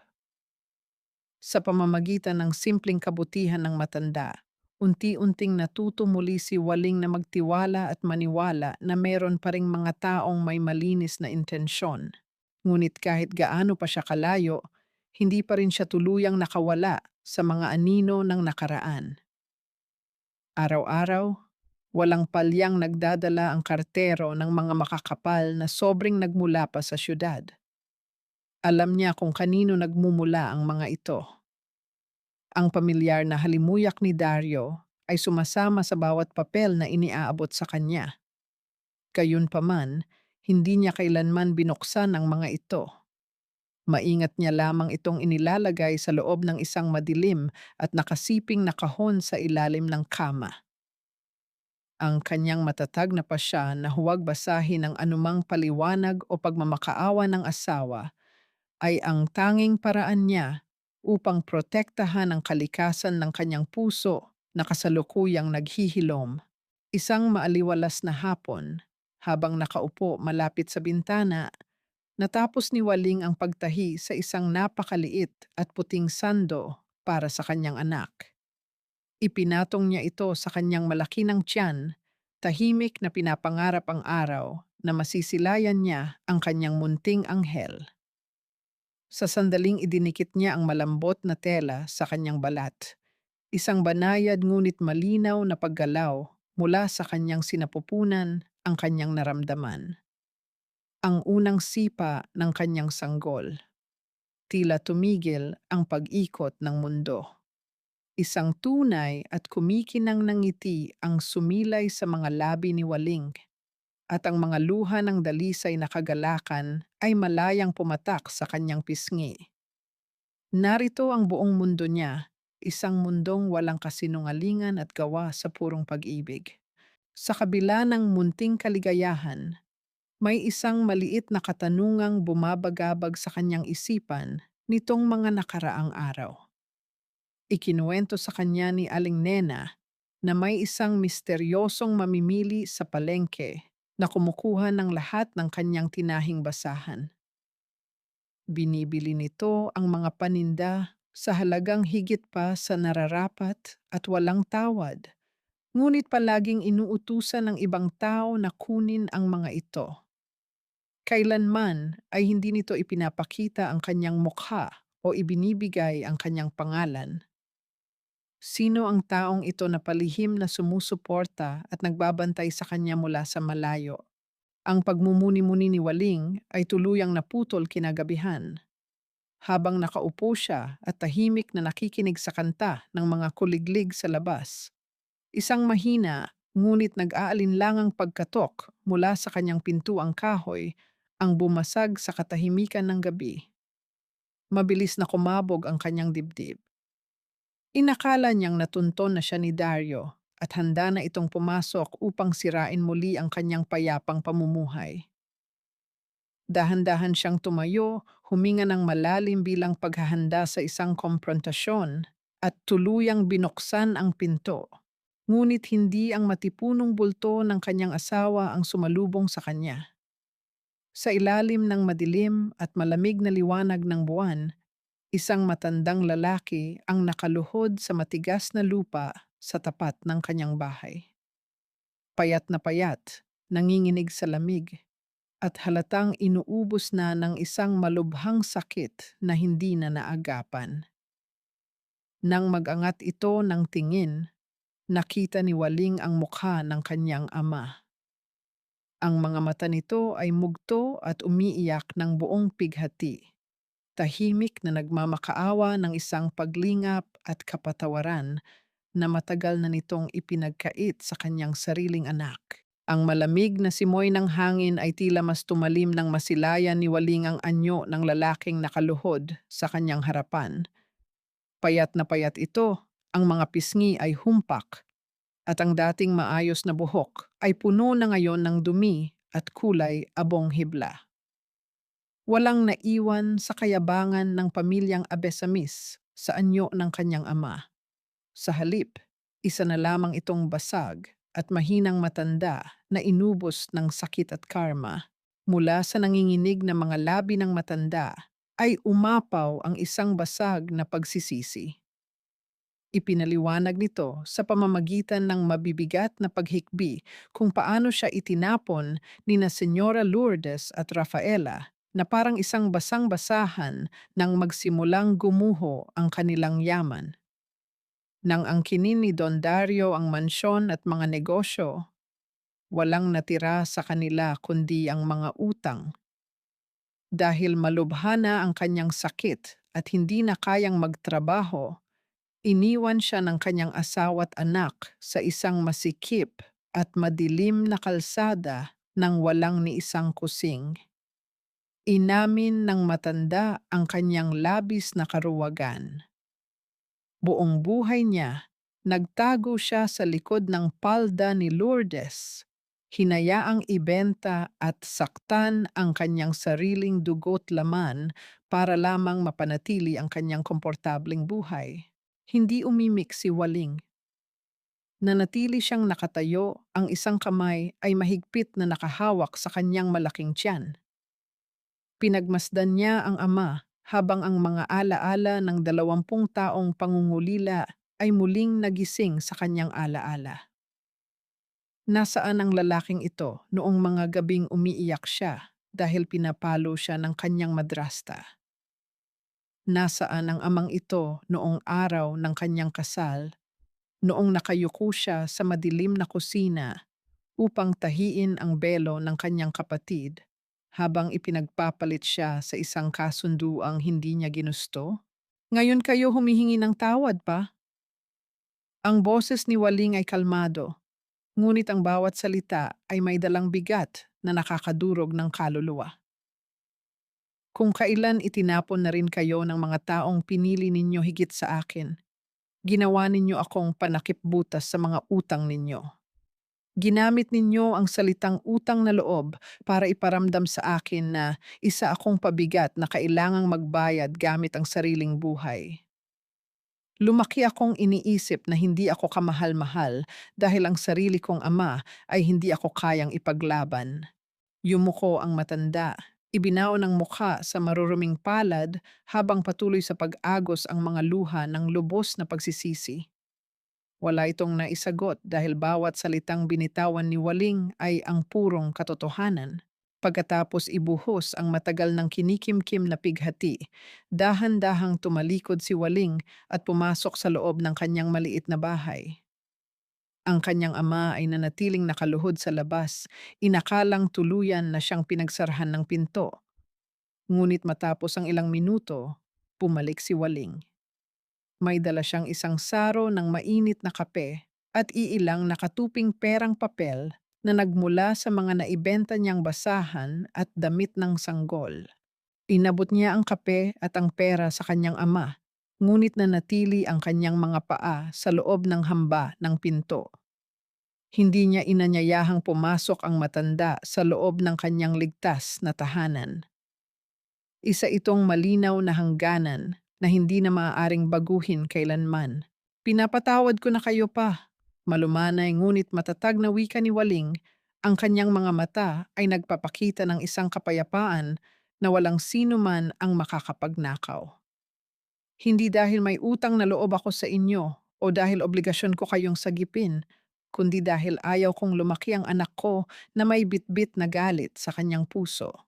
Sa pamamagitan ng simpleng kabutihan ng matanda, unti-unting natuto muli si Waling na magtiwala at maniwala na meron pa ring mga taong may malinis na intensyon. Ngunit kahit gaano pa siya kalayo, hindi pa rin siya tuluyang nakawala sa mga anino ng nakaraan. Araw-araw, walang palyang nagdadala ang kartero ng mga makakapal na sobrang nagmula pa sa syudad. Alam niya kung kanino nagmumula ang mga ito. Ang pamilyar na halimuyak ni Dario ay sumasama sa bawat papel na iniaabot sa kanya. Gayunpaman, hindi niya kailanman binuksan ang mga ito. Maingat niya lamang itong inilalagay sa loob ng isang madilim at nakasiping na kahon sa ilalim ng kama. Ang kanyang matatag na pasya na huwag basahin ng anumang paliwanag o pagmamakaawa ng asawa ay ang tanging paraan niya upang protektahan ang kalikasan ng kanyang puso na kasalukuyang naghihilom. Isang maaliwalas na hapon, habang nakaupo malapit sa bintana, natapos ni Waling ang pagtahi sa isang napakaliit at puting sando para sa kanyang anak. Ipinatong niya ito sa kanyang malaki ng tiyan, tahimik na pinapangarap ang araw na masisilayan niya ang kanyang munting anghel. Sa sandaling idinikit niya ang malambot na tela sa kanyang balat. Isang banayad ngunit malinaw na paggalaw mula sa kanyang sinapupunan ang kanyang naramdaman. Ang unang sipa ng kanyang sanggol. Tila tumigil ang pag-ikot ng mundo. Isang tunay at kumikinang na ngiti ang sumilay sa mga labi ni Waling, at ang mga luha ng dalisay na kagalakan ay malayang pumatak sa kanyang pisngi. Narito ang buong mundo niya, isang mundong walang kasinungalingan at gawa sa purong pag-ibig. Sa kabila ng munting kaligayahan, may isang maliit na katanungang bumabagabag sa kanyang isipan nitong mga nakaraang araw. Ikinuwento sa kanya ni Aling Nena na may isang misteryosong mamimili sa palengke na kumukuha ng lahat ng kanyang tinahing basahan. Binibili nito ang mga paninda sa halagang higit pa sa nararapat at walang tawad, ngunit palaging inuutusan ng ibang tao na kunin ang mga ito. Kailanman ay hindi nito ipinapakita ang kanyang mukha o ibinibigay ang kanyang pangalan. Sino ang taong ito na palihim na sumusuporta at nagbabantay sa kanya mula sa malayo? Ang pagmumuni-muni ni Waling ay tuluyang naputol kinagabihan. Habang nakaupo siya at tahimik na nakikinig sa kanta ng mga kuliglig sa labas. Isang mahina, ngunit nag-aalinlangang pagkatok mula sa kanyang pintuang kahoy ang bumasag sa katahimikan ng gabi. Mabilis na kumabog ang kanyang dibdib. Inakala niyang natunton na siya ni Dario at handa na itong pumasok upang sirain muli ang kanyang payapang pamumuhay. Dahan-dahan siyang tumayo, huminga ng malalim bilang paghahanda sa isang komprontasyon at tuluyang binuksan ang pinto. Ngunit hindi ang matipunong bulto ng kanyang asawa ang sumalubong sa kanya. Sa ilalim ng madilim at malamig na liwanag ng buwan, isang matandang lalaki ang nakaluhod sa matigas na lupa sa tapat ng kanyang bahay. Payat na payat, nanginginig sa lamig, at halatang inuubos na ng isang malubhang sakit na hindi na naagapan. Nang mag-angat ito ng tingin, nakita ni Waling ang mukha ng kanyang ama. Ang mga mata nito ay mugto at umiiyak ng buong pighati. Tahimik na nagmamakaawa ng isang paglingap at kapatawaran na matagal na nitong ipinagkait sa kanyang sariling anak. Ang malamig na simoy ng hangin ay tila mas tumalim ng masilayan ni Waling ang anyo ng lalaking nakaluhod sa kanyang harapan. Payat na payat ito, ang mga pisngi ay humpak, at ang dating maayos na buhok ay puno na ngayon ng dumi at kulay abong hibla. Walang naiwan sa kayabangan ng pamilyang Abesamis sa anyo ng kanyang ama. Sa halip, isa na lamang itong basag at mahinang matanda na inubos ng sakit at karma. Mula sa nanginginig na mga labi ng matanda ay umapaw ang isang basag na pagsisisi. Ipinaliwanag nito sa pamamagitan ng mabibigat na paghikbi kung paano siya itinapon ni na Senyora Lourdes at Rafaela na parang isang basang-basahan nang magsimulang gumuho ang kanilang yaman. Nang angkinin ni Don Dario ang mansyon at mga negosyo, walang natira sa kanila kundi ang mga utang. Dahil malubha na ang kanyang sakit at hindi na kayang magtrabaho, iniwan siya ng kanyang asawa at anak sa isang masikip at madilim na kalsada nang walang ni isang kusing. Inamin ng matanda ang kanyang labis na karuwagan. Buong buhay niya, nagtago siya sa likod ng palda ni Lourdes. Hinayaang ibenta at saktan ang kanyang sariling dugo't laman para lamang mapanatili ang kanyang komportabling buhay. Hindi umimik si Waling. Nanatili siyang nakatayo, ang isang kamay ay mahigpit na nakahawak sa kanyang malaking tiyan. Pinagmasdan niya ang ama habang ang mga alaala ng 20 taong pangungulila ay muling nagising sa kanyang alaala. Nasaan ang lalaking ito noong mga gabing umiiyak siya dahil pinapalo siya ng kanyang madrasta? Nasaan ang amang ito noong araw ng kanyang kasal, noong nakayuko siya sa madilim na kusina upang tahiin ang belo ng kanyang kapatid habang ipinagpapalit siya sa isang kasunduang hindi niya ginusto? Ngayon kayo humihingi ng tawad pa? Ang boses ni Waling ay kalmado, ngunit ang bawat salita ay may dalang bigat na nakakadurog ng kaluluwa. Kung kailan itinapon na rin kayo ng mga taong pinili ninyo higit sa akin, ginawa ninyo akong panakipbutas sa mga utang ninyo. Ginamit ninyo ang salitang utang na loob para iparamdam sa akin na isa akong pabigat na kailangang magbayad gamit ang sariling buhay. Lumaki akong iniisip na hindi ako kamahal-mahal dahil ang sarili kong ama ay hindi ako kayang ipaglaban. Yumuko ang matanda. Ibinao ng mukha sa maruruming palad habang patuloy sa pag-agos ang mga luha ng lubos na pagsisisi. Wala itong naisagot dahil bawat salitang binitawan ni Waling ay ang purong katotohanan. Pagkatapos ibuhos ang matagal ng kinikimkim na pighati, dahan-dahang tumalikod si Waling at pumasok sa loob ng kanyang maliit na bahay. Ang kanyang ama ay nanatiling nakaluhod sa labas, inakalang tuluyan na siyang pinagsarhan ng pinto. Ngunit matapos ang ilang minuto, bumalik si Waling. May dala siyang isang saro ng mainit na kape at iilang nakatuping perang papel na nagmula sa mga naibenta niyang basahan at damit ng sanggol. Inabot niya ang kape at ang pera sa kanyang ama, ngunit nanatili ang kanyang mga paa sa loob ng hamba ng pinto. Hindi niya inanyayahang pumasok ang matanda sa loob ng kanyang ligtas na tahanan. Isa itong malinaw na hangganan na hindi na maaaring baguhin kailanman. Pinapatawad ko na kayo pa. Malumanay ngunit matatag na wika ni Waling, ang kanyang mga mata ay nagpapakita ng isang kapayapaan na walang sino man ang makakapagnakaw. Hindi dahil may utang na loob ako sa inyo o dahil obligasyon ko kayong sagipin, kundi dahil ayaw kong lumaki ang anak ko na may bitbit na galit sa kanyang puso.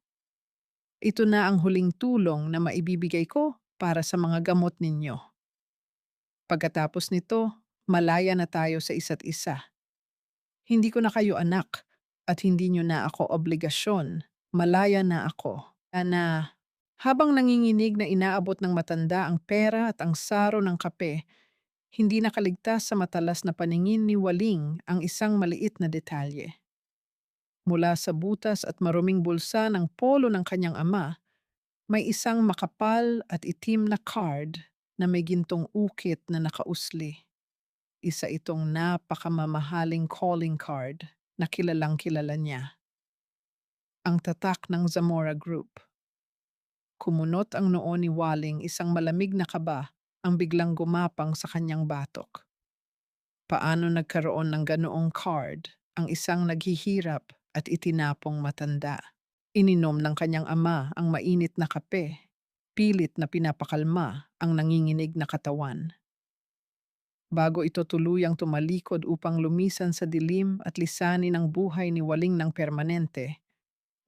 Ito na ang huling tulong na maibibigay ko para sa mga gamot ninyo. Pagkatapos nito, malaya na tayo sa isa't isa. Hindi ko na kayo anak at hindi nyo na ako obligasyon. Malaya na ako. Habang nanginginig na inaabot ng matanda ang pera at ang saro ng kape, hindi nakaligtas sa matalas na paningin ni Waling ang isang maliit na detalye. Mula sa butas at maruming bulsa ng polo ng kanyang ama, may isang makapal at itim na card na may gintong ukit na nakausli. Isa itong napakamamahaling calling card na kilalang kilala niya. Ang tatak ng Zamora Group. Kumunot ang noo ni Waling, isang malamig na kaba ang biglang gumapang sa kanyang batok. Paano nagkaroon ng ganoong card ang isang naghihirap at itinapong matanda? Ininom ng kanyang ama ang mainit na kape, pilit na pinapakalma ang nanginginig na katawan. Bago ito tuluyang tumalikod upang lumisan sa dilim at lisanin ang buhay ni Waling ng permanente,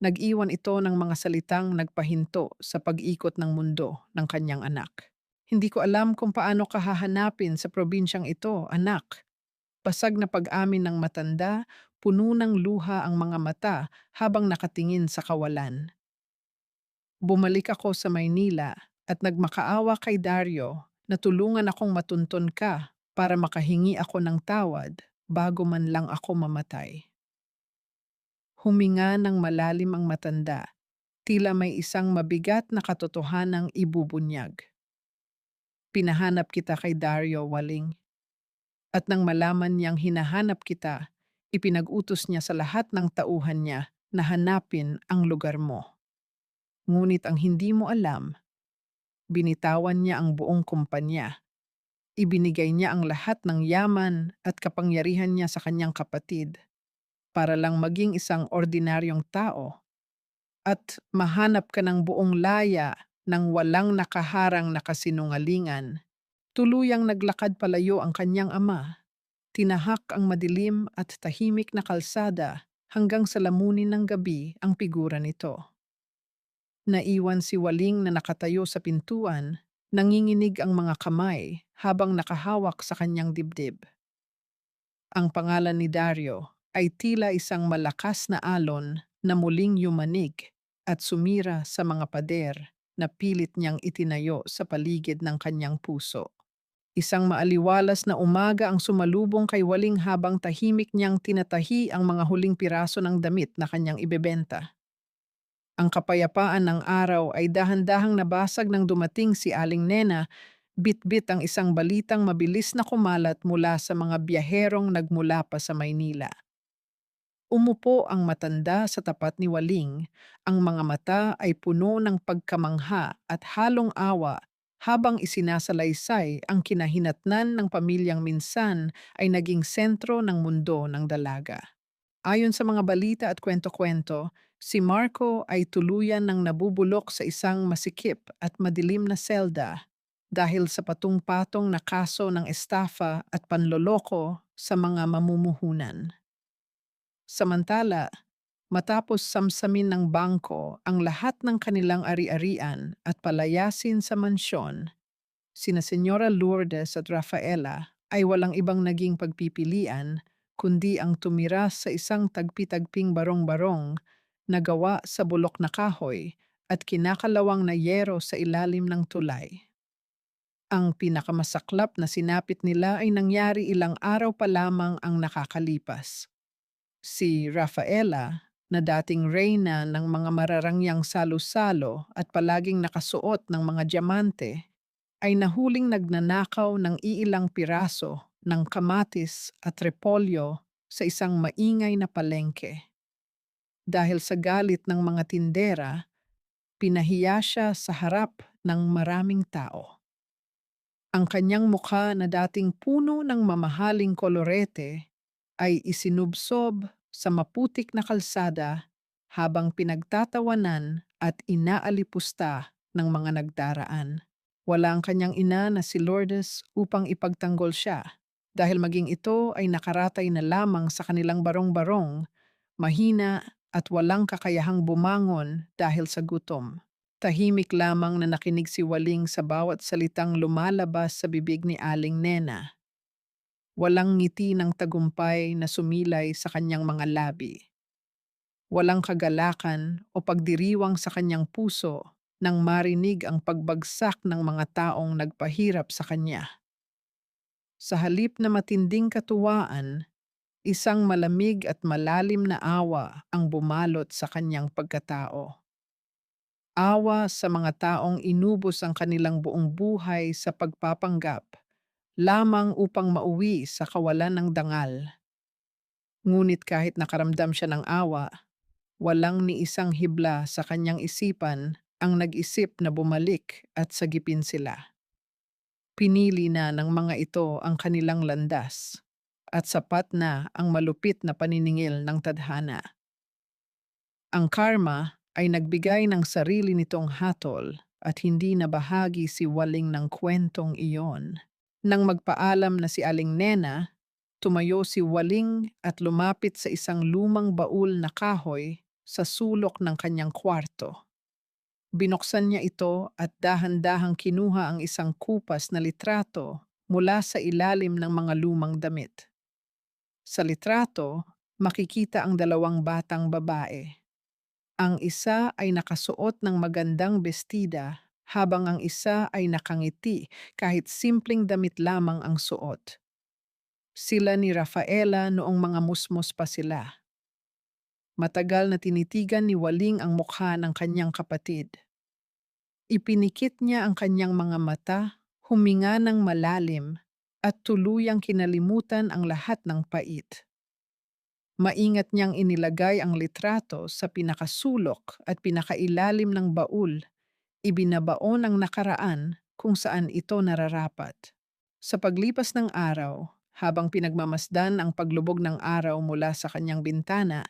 nag-iwan ito ng mga salitang nagpahinto sa pag-ikot ng mundo ng kanyang anak. Hindi ko alam kung paano ka hahanapin sa probinsyang ito, anak. Basag na pag-amin ng matanda, puno ng luha ang mga mata habang nakatingin sa kawalan. Bumalik ako sa Maynila at nagmakaawa kay Dario na tulungan akong matunton ka para makahingi ako ng tawad bago man lang ako mamatay. Huminga ng malalim ang matanda, tila may isang mabigat na katotohanang ibubunyag. Pinahanap kita kay Dario Waling, at nang malaman niyang hinahanap kita, ipinag-utos niya sa lahat ng tauhan niya na hanapin ang lugar mo. Ngunit ang hindi mo alam, binitawan niya ang buong kumpanya. Ibinigay niya ang lahat ng yaman at kapangyarihan niya sa kanyang kapatid para lang maging isang ordinaryong tao at mahanap ka ng buong laya ng walang nakaharang na kasinungalingan. Tuluyang naglakad palayo ang kanyang ama. Tinahak ang madilim at tahimik na kalsada hanggang sa lamunin ng gabi ang figura nito. Naiwan si Waling na nakatayo sa pintuan, nanginginig ang mga kamay habang nakahawak sa kanyang dibdib. Ang pangalan ni Dario ay tila isang malakas na alon na muling yumanig at sumira sa mga pader na pilit niyang itinayo sa paligid ng kanyang puso. Isang maaliwalas na umaga ang sumalubong kay Waling habang tahimik niyang tinatahi ang mga huling piraso ng damit na kanyang ibebenta. Ang kapayapaan ng araw ay dahan-dahang nabasag nang dumating si Aling Nena, bitbit ang isang balitang mabilis na kumalat mula sa mga biyaherong nagmula pa sa Maynila. Umupo ang matanda sa tapat ni Waling, ang mga mata ay puno ng pagkamangha at halong awa habang isinasalaysay ang kinahinatnan ng pamilyang minsan ay naging sentro ng mundo ng dalaga. Ayon sa mga balita at kwento-kwento, si Marco ay tuluyan ng nabubulok sa isang masikip at madilim na selda dahil sa patung-patong na kaso ng estafa at panloloko sa mga mamumuhunan. Samantala, matapos samsamin ng bangko ang lahat ng kanilang ari-arian at palayasin sa mansyon, sina Senyora Lourdes at Rafaela ay walang ibang naging pagpipilian kundi ang tumira sa isang tagpi-tagping barong-barong na gawa sa bulok na kahoy at kinakalawang na yero sa ilalim ng tulay. Ang pinakamasaklap na sinapit nila ay nangyari ilang araw pa lamang ang nakakalipas. Si Rafaela, na dating reyna ng mga mararangyang salo-salo at palaging nakasuot ng mga diamante, ay nahuling nagnanakaw ng iilang piraso ng kamatis at repolyo sa isang maingay na palengke. Dahil sa galit ng mga tindera, pinahiya siya sa harap ng maraming tao. Ang kanyang mukha na dating puno ng mamahaling kolorete ay isinubsob sa maputik na kalsada habang pinagtatawanan at inaalipusta ng mga nagdaraan. Wala ang kanyang ina na si Lourdes upang ipagtanggol siya dahil maging ito ay nakaratay na lamang sa kanilang barong-barong, mahina at walang kakayahang bumangon dahil sa gutom. Tahimik lamang na nakinig si Waling sa bawat salitang lumalabas sa bibig ni Aling Nena. Walang ngiti ng tagumpay na sumilay sa kanyang mga labi. Walang kagalakan o pagdiriwang sa kanyang puso nang marinig ang pagbagsak ng mga taong nagpahirap sa kanya. Sa halip na matinding katuwaan, isang malamig at malalim na awa ang bumalot sa kanyang pagkatao. Awa sa mga taong inubos ang kanilang buong buhay sa pagpapanggap lamang upang mauwi sa kawalan ng dangal. Ngunit kahit nakaramdam siya ng awa, walang ni isang hibla sa kanyang isipan ang nag-isip na bumalik at sagipin sila. Pinili na ng mga ito ang kanilang landas at sapat na ang malupit na paniningil ng tadhana. Ang karma ay nagbigay ng sarili nitong hatol at hindi na bahagi si Waling ng kwentong iyon. Nang magpaalam na si Aling Nena, tumayo si Waling at lumapit sa isang lumang baul na kahoy sa sulok ng kanyang kwarto. Binuksan niya ito at dahan-dahang kinuha ang isang kupas na litrato mula sa ilalim ng mga lumang damit. Sa litrato, makikita ang dalawang batang babae. Ang isa ay nakasuot ng magandang bestida habang ang isa ay nakangiti kahit simpleng damit lamang ang suot. Sila ni Rafaela noong mga musmos pa sila. Matagal na tinitigan ni Waling ang mukha ng kanyang kapatid. Ipinikit niya ang kanyang mga mata, huminga ng malalim, at tuluyang kinalimutan ang lahat ng pait. Maingat niyang inilagay ang litrato sa pinakasulok at pinakailalim ng baul, ibinabaon ang nakaraan kung saan ito nararapat. Sa paglipas ng araw, habang pinagmamasdan ang paglubog ng araw mula sa kanyang bintana,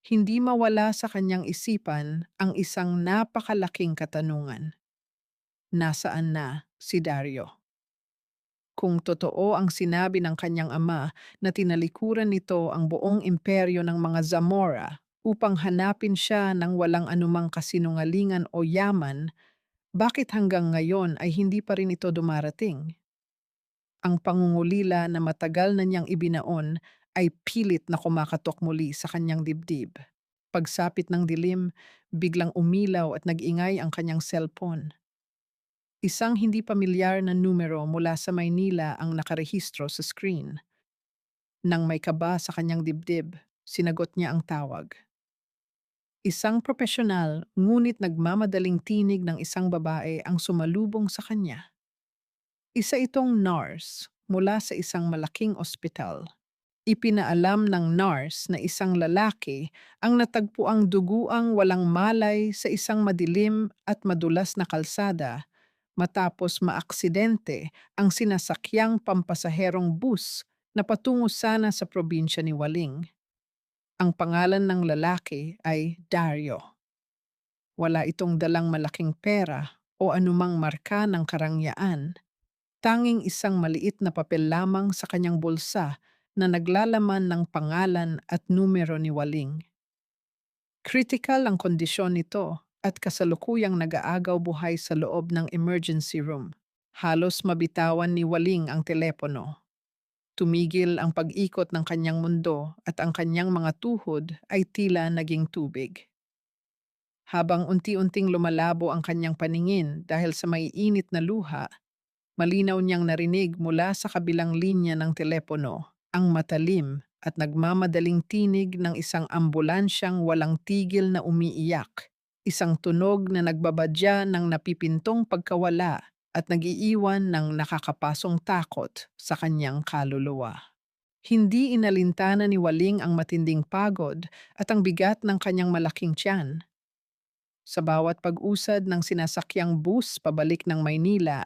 hindi mawala sa kanyang isipan ang isang napakalaking katanungan. Nasaan na si Dario? Kung totoo ang sinabi ng kanyang ama na tinalikuran nito ang buong imperyo ng mga Zamora upang hanapin siya ng walang anumang kasinungalingan o yaman, bakit hanggang ngayon ay hindi pa rin ito dumarating? Ang pangungulila na matagal na niyang ibinaon ay pilit na kumakatok muli sa kanyang dibdib. Pagsapit ng dilim, biglang umilaw at nag-ingay ang kanyang cellphone. Isang hindi pamilyar na numero mula sa Maynila ang nakarehistro sa screen. Nang may kaba sa kanyang dibdib, sinagot niya ang tawag. Isang profesional, ngunit nagmamadaling tinig ng isang babae ang sumalubong sa kanya. Isa itong nurse mula sa isang malaking ospital. Ipinaalam ng nurse na isang lalaki ang natagpuang duguang walang malay sa isang madilim at madulas na kalsada matapos maaksidente ang sinasakyang pampasaherong bus na patungo sana sa probinsya ni Waling. Ang pangalan ng lalaki ay Dario. Wala itong dalang malaking pera o anumang marka ng karangyaan. Tanging isang maliit na papel lamang sa kanyang bulsa na naglalaman ng pangalan at numero ni Waling. Critical ang kondisyon nito at kasalukuyang nag-aagaw buhay sa loob ng emergency room. Halos mabitawan ni Waling ang telepono. Tumigil ang pag-ikot ng kanyang mundo at ang kanyang mga tuhod ay tila naging tubig. Habang unti-unting lumalabo ang kanyang paningin dahil sa maiinit na luha, malinaw niyang narinig mula sa kabilang linya ng telepono ang matalim at nagmamadaling tinig ng isang ambulansyang walang tigil na umiiyak, isang tunog na nagbabadya ng napipintong pagkawala at nag-iiwan ng nakakapasong takot sa kanyang kaluluwa. Hindi inalintana ni Waling ang matinding pagod at ang bigat ng kanyang malaking tiyan. Sa bawat pag-usad ng sinasakyang bus pabalik ng Maynila,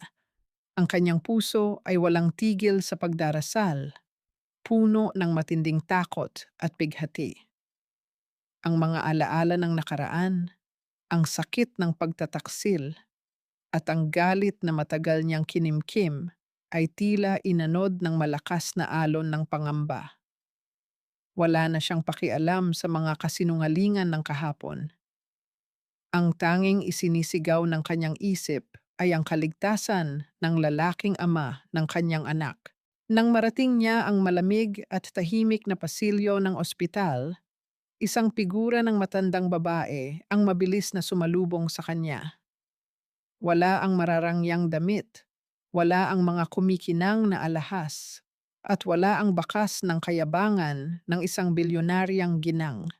ang kanyang puso ay walang tigil sa pagdarasal, puno ng matinding takot at bighati. Ang mga alaala ng nakaraan, ang sakit ng pagtataksil, at ang galit na matagal niyang kinimkim ay tila inanod ng malakas na alon ng pangamba. Wala na siyang pakialam sa mga kasinungalingan ng kahapon. Ang tanging isinisigaw ng kanyang isip ay ang kaligtasan ng lalaking ama ng kanyang anak. Nang marating niya ang malamig at tahimik na pasilyo ng ospital, isang figura ng matandang babae ang mabilis na sumalubong sa kanya. Wala ang mararangyang damit, wala ang mga kumikinang na alahas, at wala ang bakas ng kayabangan ng isang bilyonaryang ginang.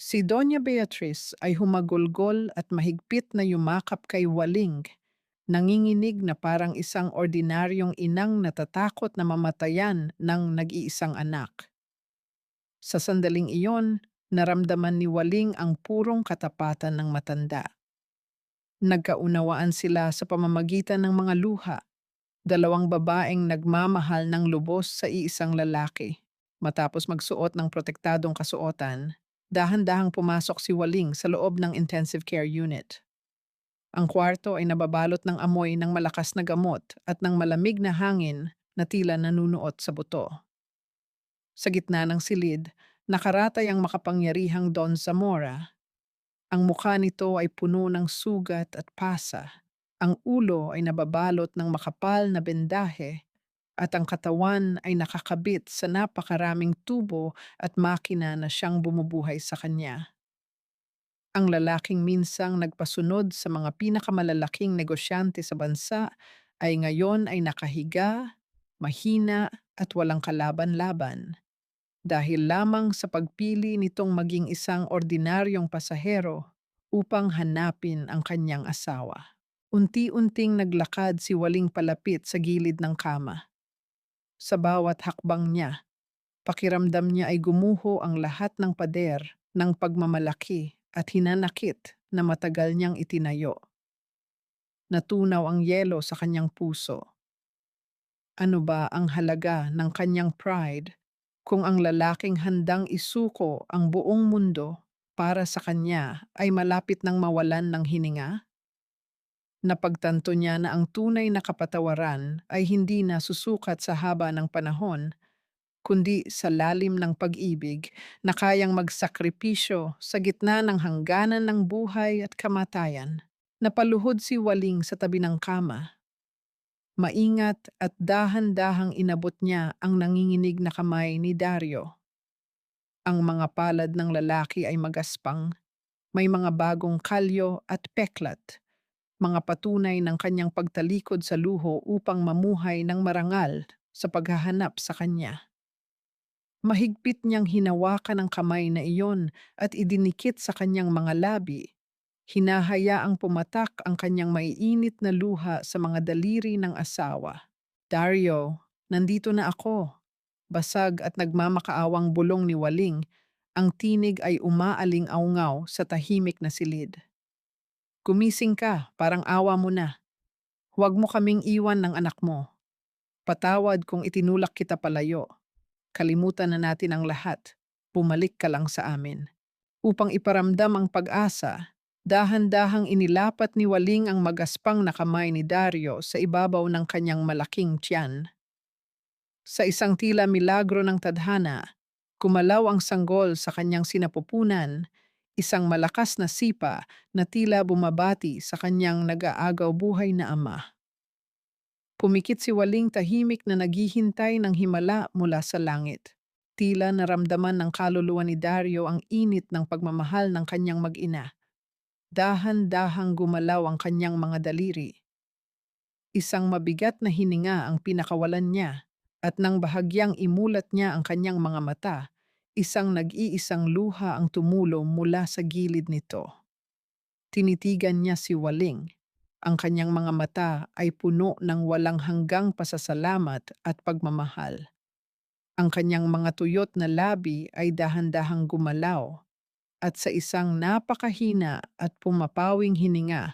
Si Doña Beatriz ay humagulgol at mahigpit na yumakap kay Waling, nanginginig na parang isang ordinaryong inang natatakot na mamatayan ng nag-iisang anak. Sa sandaling iyon, naramdaman ni Waling ang purong katapatan ng matanda. Nagkaunawaan sila sa pamamagitan ng mga luha, dalawang babaeng nagmamahal ng lubos sa iisang lalaki. Matapos magsuot ng protektadong kasuotan, dahan-dahang pumasok si Waling sa loob ng intensive care unit. Ang kwarto ay nababalot ng amoy ng malakas na gamot at ng malamig na hangin na tila nanunuot sa buto. Sa gitna ng silid, nakaratay ang makapangyarihang Don Zamora. Ang mukha nito ay puno ng sugat at pasa. Ang ulo ay nababalot ng makapal na bendahe at ang katawan ay nakakabit sa napakaraming tubo at makina na siyang bumubuhay sa kanya. Ang lalaking minsang nagpasunod sa mga pinakamalalaking negosyante sa bansa ay ngayon ay nakahiga, mahina at walang kalaban-laban. dahil lamang sa pagpili nitong maging isang ordinaryong pasahero upang hanapin ang kanyang asawa. Unti-unting naglakad si Waling palapit sa gilid ng kama. Sa bawat hakbang niya, pakiramdam niya ay gumuho ang lahat ng pader ng pagmamalaki at hinanakit na matagal niyang itinayo. Natunaw ang yelo sa kanyang puso. Ano ba ang halaga ng kanyang pride kung ang lalaking handang isuko ang buong mundo para sa kanya ay malapit nang mawalan ng hininga? Napagtanto niya na ang tunay na kapatawaran ay hindi na susukat sa haba ng panahon, kundi sa lalim ng pag-ibig na kayang magsakripisyo sa gitna ng hangganan ng buhay at kamatayan. Napaluhod si Waling sa tabi ng kama. Maingat at dahan-dahang inabot niya ang nanginginig na kamay ni Dario. Ang mga palad ng lalaki ay magaspang, may mga bagong kalyo at peklat, mga patunay ng kanyang pagtalikod sa luho upang mamuhay ng marangal sa paghahanap sa kanya. Mahigpit niyang hinawakan ang kamay na iyon at idinikit sa kanyang mga labi. Hinahayaang pumatak ang kanyang maiinit na luha sa mga daliri ng asawa. Dario, nandito na ako. Basag at nagmamakaawang bulong ni Waling, ang tinig ay umaaling-aungaw sa tahimik na silid. Gumising ka, parang awa mo na. Huwag mo kaming iwan ng anak mo. Patawad kung itinulak kita palayo. Kalimutan na natin ang lahat. Bumalik ka lang sa amin. Upang iparamdam ang pag-asa, dahan-dahang inilapat ni Waling ang magaspang na kamay ni Dario sa ibabaw ng kanyang malaking tiyan. Sa isang tila milagro ng tadhana, kumalaw ang sanggol sa kanyang sinapupunan, isang malakas na sipa na tila bumabati sa kanyang nag-aagaw buhay na ama. Pumikit si Waling tahimik na naghihintay ng himala mula sa langit. Tila naramdaman ng kaluluwa ni Dario ang init ng pagmamahal ng kanyang mag-ina. Dahan-dahang gumalaw ang kanyang mga daliri. Isang mabigat na hininga ang pinakawalan niya, at nang bahagyang imulat niya ang kanyang mga mata, isang nag-iisang luha ang tumulo mula sa gilid nito. Tinitigan niya si Waling. Ang kanyang mga mata ay puno ng walang hanggang pasasalamat at pagmamahal. Ang kanyang mga tuyot na labi ay dahan-dahang gumalaw, at sa isang napakahina at pumapawing hininga,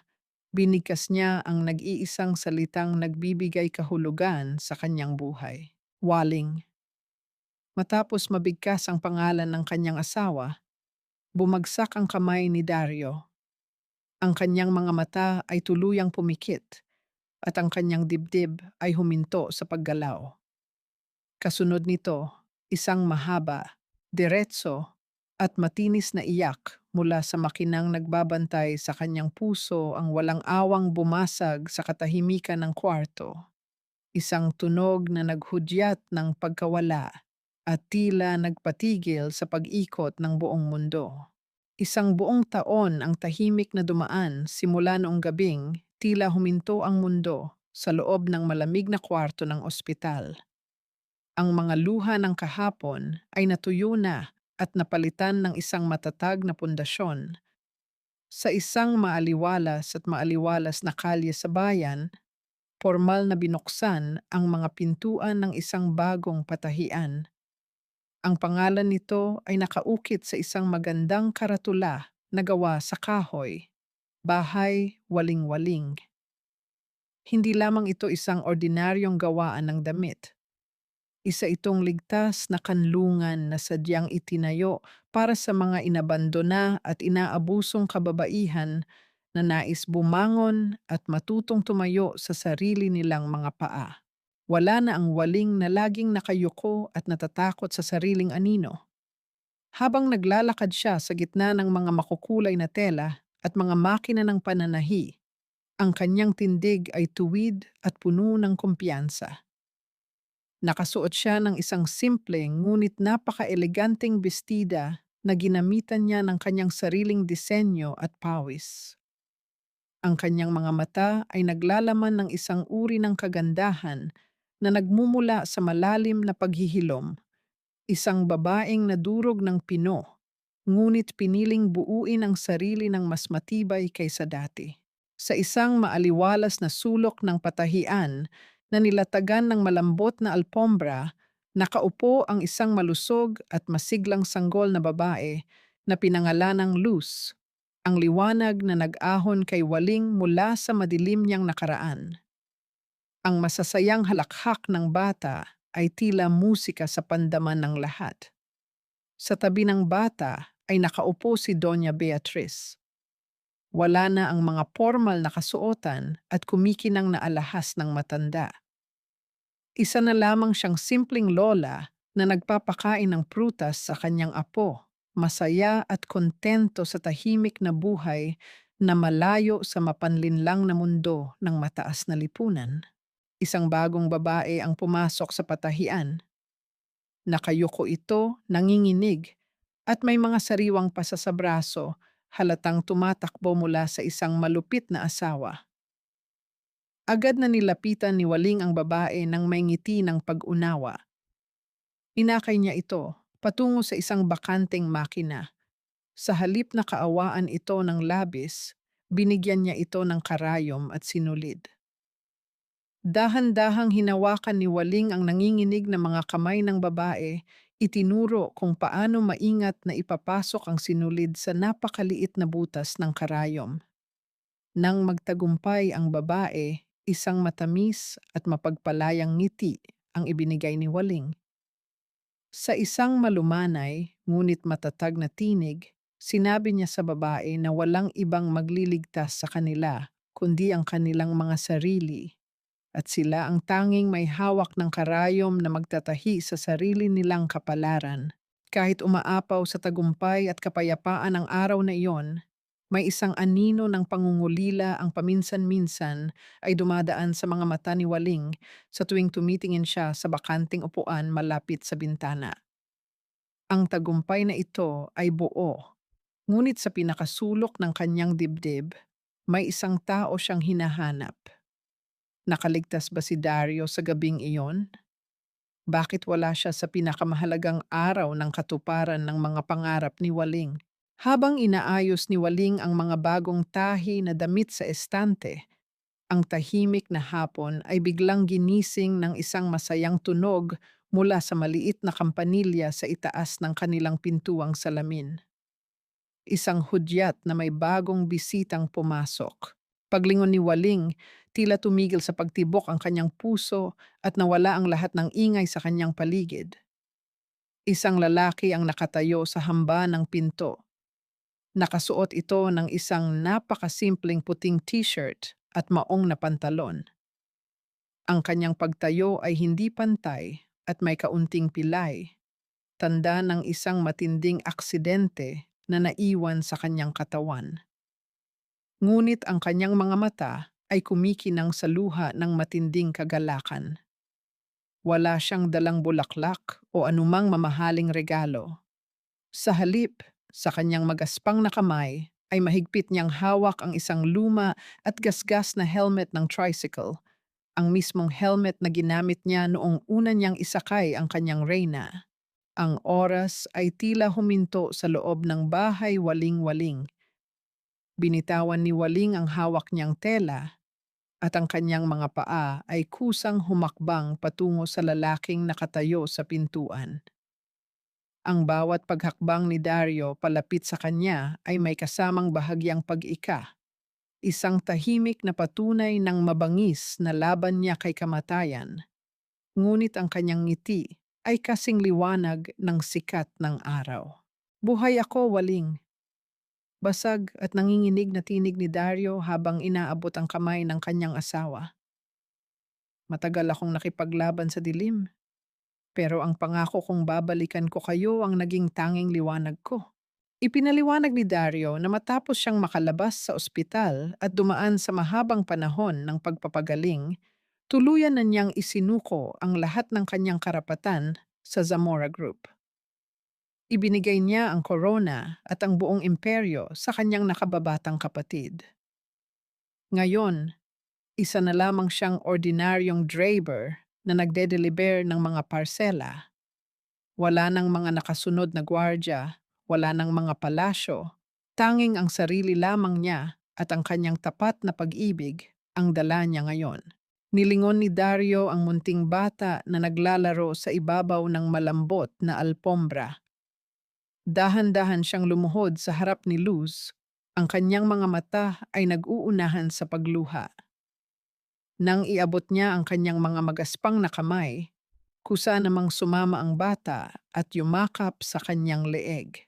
binigkas niya ang nag-iisang salitang nagbibigay kahulugan sa kanyang buhay. Waling. Matapos mabigkas ang pangalan ng kanyang asawa, bumagsak ang kamay ni Dario. Ang kanyang mga mata ay tuluyang pumikit at ang kanyang dibdib ay huminto sa paggalaw. Kasunod nito, isang mahaba, diretso at matinis na iyak mula sa makinang nagbabantay sa kanyang puso ang walang awang bumasag sa katahimikan ng kwarto. Isang tunog na naghudyat ng pagkawala at tila nagpatigil sa pag-ikot ng buong mundo. Isang buong taon ang tahimik na dumaan simula noong gabing tila huminto ang mundo sa loob ng malamig na kwarto ng ospital. Ang mga luha ng kahapon ay natuyo na at napalitan ng isang matatag na pundasyon. Sa isang maaliwalas na kalye sa bayan, formal na binuksan ang mga pintuan ng isang bagong patahian. Ang pangalan nito ay nakaukit sa isang magandang karatula na gawa sa kahoy, Bahay Waling-Waling. Hindi lamang ito isang ordinaryong gawaan ng damit. Isa itong ligtas na kanlungan na sadyang itinayo para sa mga inabandona at inaabusong kababaihan na nais bumangon at matutong tumayo sa sarili nilang mga paa. Wala na ang Waling na laging nakayuko at natatakot sa sariling anino. Habang naglalakad siya sa gitna ng mga makukulay na tela at mga makina ng pananahi, ang kanyang tindig ay tuwid at puno ng kumpiyansa. Nakasuot siya ng isang simple ngunit napaka-eleganteng bestida na ginamitan niya ng kanyang sariling disenyo at pawis. Ang kanyang mga mata ay naglalaman ng isang uri ng kagandahan na nagmumula sa malalim na paghihilom, Isang babaeng nadurog ng pino, ngunit piniling buuin ang sarili ng mas matibay kaysa dati. Sa isang maaliwalas na sulok ng patahian na nilatagan ng malambot na alpombra, nakaupo ang isang malusog at masiglang sanggol na babae na pinangalanang Luz, ang liwanag na nag-ahon kay waling mula sa madilim niyang nakaraan. Ang masasayang halakhak ng bata ay tila musika sa pandaman ng lahat. Sa tabi ng bata ay nakaupo si Doña Beatriz. Wala na ang mga formal na kasuotan at kumikinang na alahas ng matanda. Isa na lamang siyang simpleng lola na nagpapakain ng prutas sa kanyang apo, masaya at kontento sa tahimik na buhay na malayo sa mapanlinlang na mundo ng mataas na lipunan. Isang bagong babae ang pumasok sa patahian. Nakayuko ito, nanginginig, at may mga sariwang pasa sa braso, halatang tumatakbo mula sa isang malupit na asawa. Agad na nilapitan ni Waling ang babae ng may ngiti ng pag-unawa. Inakay niya ito, patungo sa isang bakanteng makina. Sa halip na kaawaan ito ng labis, binigyan niya ito ng karayom at sinulid. Dahan-dahang hinawakan ni Waling ang nanginginig na mga kamay ng babae, itinuro kung paano maingat na ipapasok ang sinulid sa napakaliit na butas ng karayom. Nang magtagumpay ang babae, isang matamis at mapagpalayang ngiti ang ibinigay ni Waling. Sa isang malumanay, ngunit matatag na tinig, sinabi niya sa babae na walang ibang magliligtas sa kanila kundi ang kanilang mga sarili at sila ang tanging may hawak ng karayom na magtatahi sa sarili nilang kapalaran. Kahit umaapaw sa tagumpay at kapayapaan ang araw na iyon, may isang anino ng pangungulila ang paminsan-minsan ay dumadaan sa mga mata ni Waling sa tuwing tumitingin siya sa bakanting upuan malapit sa bintana. Ang tagumpay na ito ay buo, ngunit sa pinakasulok ng kanyang dibdib, may isang tao siyang hinahanap. Nakaligtas ba si Dario sa gabing iyon? Bakit wala siya sa pinakamahalagang araw ng katuparan ng mga pangarap ni Waling? Habang inaayos ni Waling ang mga bagong tahi na damit sa estante, ang tahimik na hapon ay biglang ginising ng isang masayang tunog mula sa maliit na kampanilya sa itaas ng kanilang pintuang salamin. Isang hudyat na may bagong bisitang pumasok. Paglingon ni Waling, tila tumigil sa pagtibok ang kanyang puso at nawala ang lahat ng ingay sa kanyang paligid. Isang lalaki ang nakatayo sa hamba ng pinto. Nakasuot ito ng isang napakasimpleng puting t-shirt at maong na pantalon. Ang kanyang pagtayo ay hindi pantay at may kaunting pilay, tanda ng isang matinding aksidente na naiwan sa kanyang katawan. Ngunit ang kanyang mga mata ay kumikinang sa luha ng matinding kagalakan. Wala siyang dalang bulaklak o anumang mamahaling regalo. Sa halip, sa kanyang magaspang na kamay, ay mahigpit niyang hawak ang isang luma at gasgas na helmet ng tricycle, ang mismong helmet na ginamit niya noong una niyang isakay ang kanyang reyna. Ang oras ay tila huminto sa loob ng bahay waling-waling. Binitawan ni Waling ang hawak niyang tela at ang kanyang mga paa ay kusang humakbang patungo sa lalaking nakatayo sa pintuan. Ang bawat paghakbang ni Dario palapit sa kanya ay may kasamang bahagyang pag-ika, isang tahimik na patunay ng mabangis na laban niya kay kamatayan. Ngunit ang kanyang ngiti ay kasing liwanag ng sikat ng araw. Buhay ako, Waling. Basag at nanginginig na tinig ni Dario habang inaabot ang kamay ng kanyang asawa. Matagal akong nakipaglaban sa dilim, pero ang pangako kong babalikan ko kayo ang naging tanging liwanag ko. Ipinaliwanag ni Dario na matapos siyang makalabas sa ospital at dumaan sa mahabang panahon ng pagpapagaling, tuluyan na niyang isinuko ang lahat ng kanyang karapatan sa Zamora Group. Ibinigay niya ang korona at ang buong imperyo sa kanyang nakababatang kapatid. Ngayon, isa na lamang siyang ordinaryong driver na nagde-deliver ng mga parsela. Wala ng mga nakasunod na gwardya, wala ng mga palasyo. Tanging ang sarili lamang niya at ang kanyang tapat na pag-ibig ang dala niya ngayon. Nilingon ni Dario ang munting bata na naglalaro sa ibabaw ng malambot na alpombra. Dahan-dahan siyang lumuhod sa harap ni Luz. Ang kanyang mga mata ay nag-uunahan sa pagluha. Nang iabot niya ang kanyang mga magaspang na kamay, kusa namang sumama ang bata at yumakap sa kanyang leeg.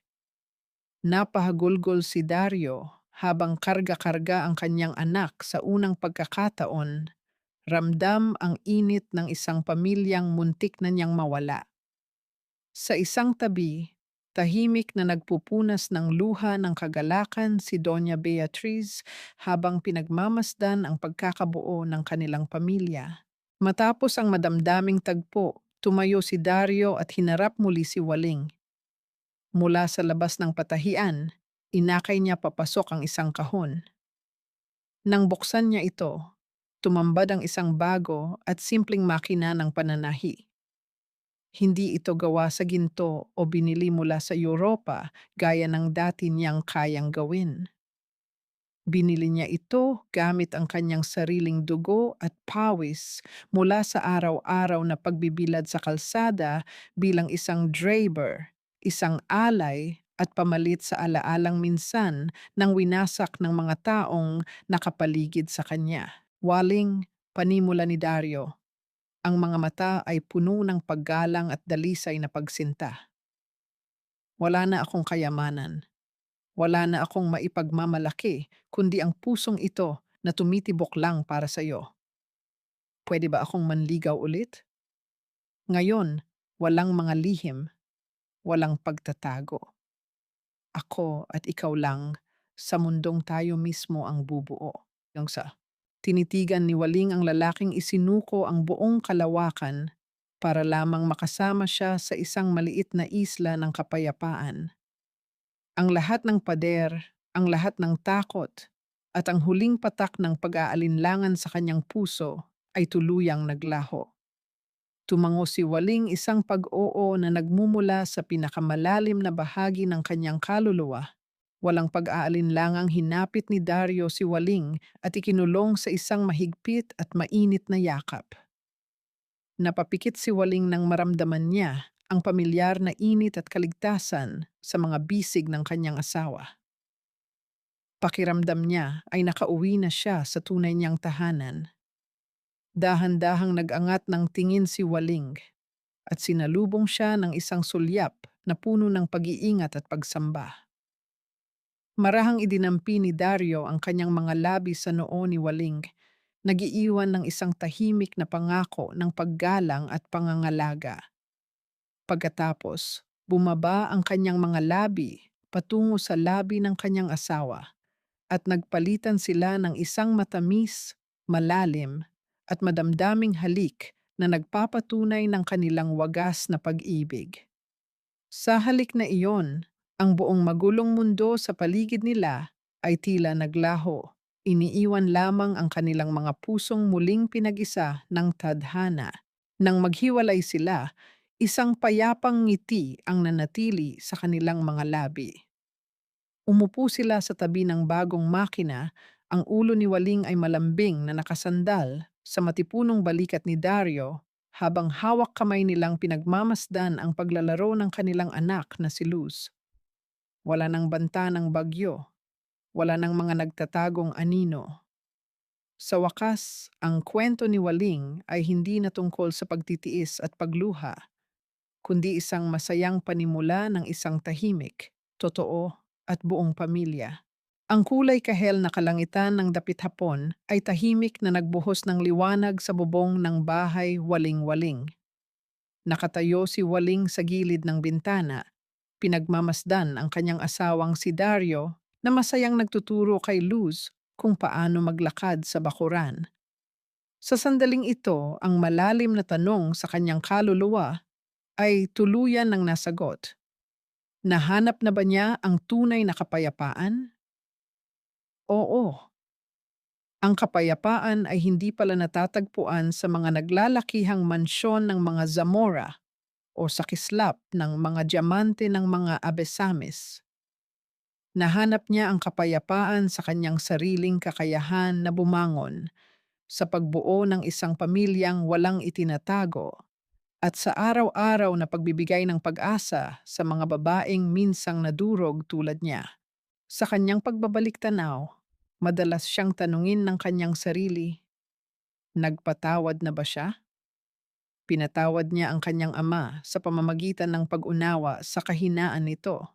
Napahagulgol si Dario habang karga-karga ang kanyang anak sa unang pagkakataon, ramdam ang init ng isang pamilyang muntik na niyang mawala. Sa isang tabi, tahimik na nagpupunas ng luha ng kagalakan si Doña Beatriz habang pinagmamasdan ang pagkakabuo ng kanilang pamilya. Matapos ang madamdaming tagpo, tumayo si Dario at hinarap muli si Waling. Mula sa labas ng patahian, inakay niya papasok ang isang kahon. Nang buksan niya ito, tumambad ang isang bago at simpleng makina ng pananahi. Hindi ito gawa sa ginto o binili mula sa Europa gaya ng dati niyang kayang gawin. Binili niya ito gamit ang kanyang sariling dugo at pawis mula sa araw-araw na pagbibilad sa kalsada bilang isang driver, isang alay at pamalit sa alaalang minsan ng winasak ng mga taong nakapaligid sa kanya. Waling panimula ni Dario. Ang mga mata ay puno ng paggalang at dalisay na pagsinta. Wala na akong kayamanan. Wala na akong maipagmamalaki, kundi ang pusong ito na tumitibok lang para sa iyo. Pwede ba akong manligaw ulit? Ngayon, walang mga lihim, walang pagtatago. Ako at ikaw lang, sa mundong tayo mismo ang bubuo. Yung sa tinitigan ni Waling ang lalaking isinuko ang buong kalawakan para lamang makasama siya sa isang maliit na isla ng kapayapaan. Ang lahat ng pader, ang lahat ng takot, at ang huling patak ng pag-aalinlangan sa kanyang puso ay tuluyang naglaho. Tumango si Waling isang pag-oo na nagmumula sa pinakamalalim na bahagi ng kanyang kaluluwa. Walang pag-aalinlangang hinapit ni Dario si Waling at ikinulong sa isang mahigpit at mainit na yakap. Napapikit si Waling nang maramdaman niya ang pamilyar na init at kaligtasan sa mga bisig ng kanyang asawa. Pakiramdam niya ay nakauwi na siya sa tunay niyang tahanan. Dahan-dahang nag-angat ng tingin si Waling at sinalubong siya ng isang sulyap na puno ng pag-iingat at pagsamba. Marahang idinampi ni Dario ang kanyang mga labi sa noo ni Waling, nagiiwan ng isang tahimik na pangako ng paggalang at pangangalaga. Pagkatapos, bumaba ang kanyang mga labi patungo sa labi ng kanyang asawa at nagpalitan sila ng isang matamis, malalim, at madamdaming halik na nagpapatunay ng kanilang wagas na pag-ibig. Sa halik na iyon, ang buong magulong mundo sa paligid nila ay tila naglaho. Iniiwan lamang ang kanilang mga pusong muling pinag-isa ng tadhana. Nang maghiwalay sila, isang payapang ngiti ang nanatili sa kanilang mga labi. Umupo sila sa tabi ng bagong makina, ang ulo ni Waling ay malambing na nakasandal sa matipunong balikat ni Dario habang hawak kamay nilang pinagmamasdan ang paglalaro ng kanilang anak na si Luz. Wala nang banta ng bagyo, wala nang mga nagtatagong anino. Sa wakas, ang kwento ni Waling ay hindi na tungkol sa pagtitiis at pagluha, kundi isang masayang panimula ng isang tahimik, totoo at buong pamilya. Ang kulay kahel na kalangitan ng dapit hapon ay tahimik na nagbuhos ng liwanag sa bubong ng bahay waling-waling. Nakatayo si Waling sa gilid ng bintana, pinagmamasdan ang kanyang asawang si Dario na masayang nagtuturo kay Luz kung paano maglakad sa bakuran. Sa sandaling ito, ang malalim na tanong sa kanyang kaluluwa ay tuluyan ng nasagot. Nahanap na ba niya ang tunay na kapayapaan? Oo. Ang kapayapaan ay hindi pala natatagpuan sa mga naglalakihang mansyon ng mga Zamora o sa kislap ng mga diamante ng mga abesamis. Nahanap niya ang kapayapaan sa kanyang sariling kakayahan na bumangon sa pagbuo ng isang pamilyang walang itinatago at sa araw-araw na pagbibigay ng pag-asa sa mga babaeng minsang nadurog tulad niya. Sa kanyang pagbabalik tanaw, madalas siyang tanungin ng kanyang sarili, nagpatawad na ba siya? Pinatawad niya ang kanyang ama sa pamamagitan ng pag-unawa sa kahinaan nito.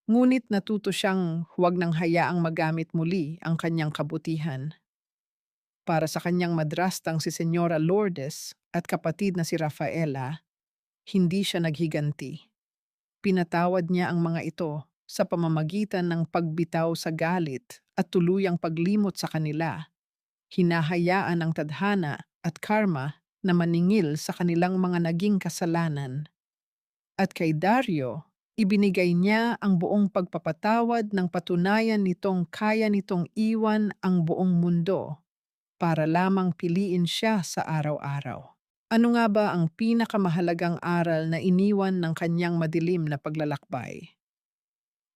Ngunit natuto siyang huwag nang hayaang magamit muli ang kanyang kabutihan. Para sa kanyang madrastang si Senyora Lourdes at kapatid na si Rafaela, hindi siya naghiganti. Pinatawad niya ang mga ito sa pamamagitan ng pagbitaw sa galit at tuluyang paglimot sa kanila. Hinahayaan ang tadhana at karma na maningil sa kanilang mga naging kasalanan. At kay Dario, ibinigay niya ang buong pagpapatawad ng patunayan nitong kaya nitong iwan ang buong mundo para lamang piliin siya sa araw-araw. Ano nga ba ang pinakamahalagang aral na iniwan ng kanyang madilim na paglalakbay?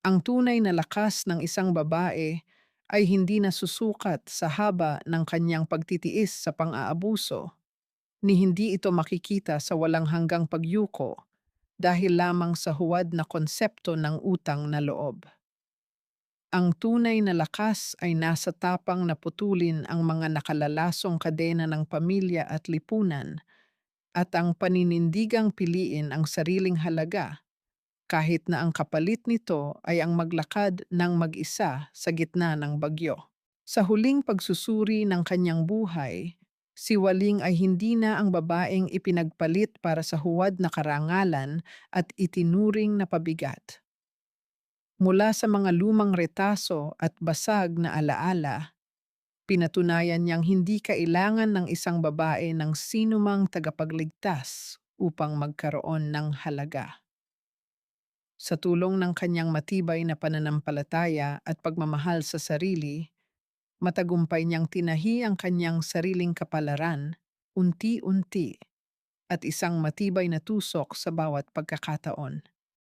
Ang tunay na lakas ng isang babae ay hindi nasusukat sa haba ng kanyang pagtitiis sa pang-aabuso, ni hindi ito makikita sa walang hanggang pagyuko dahil lamang sa huwad na konsepto ng utang na loob. Ang tunay na lakas ay nasa tapang na putulin ang mga nakalalasong kadena ng pamilya at lipunan at ang paninindigang piliin ang sariling halaga kahit na ang kapalit nito ay ang maglakad ng mag-isa sa gitna ng bagyo. Sa huling pagsusuri ng kanyang buhay, si Waling ay hindi na ang babaeng ipinagpalit para sa huwad na karangalan at itinuring na pabigat. Mula sa mga lumang retaso at basag na alaala, pinatunayan niyang hindi kailangan ng isang babae ng sinumang tagapagligtas upang magkaroon ng halaga. Sa tulong ng kanyang matibay na pananampalataya at pagmamahal sa sarili, matagumpay niyang tinahi ang kanyang sariling kapalaran, unti-unti, at isang matibay na tusok sa bawat pagkakataon.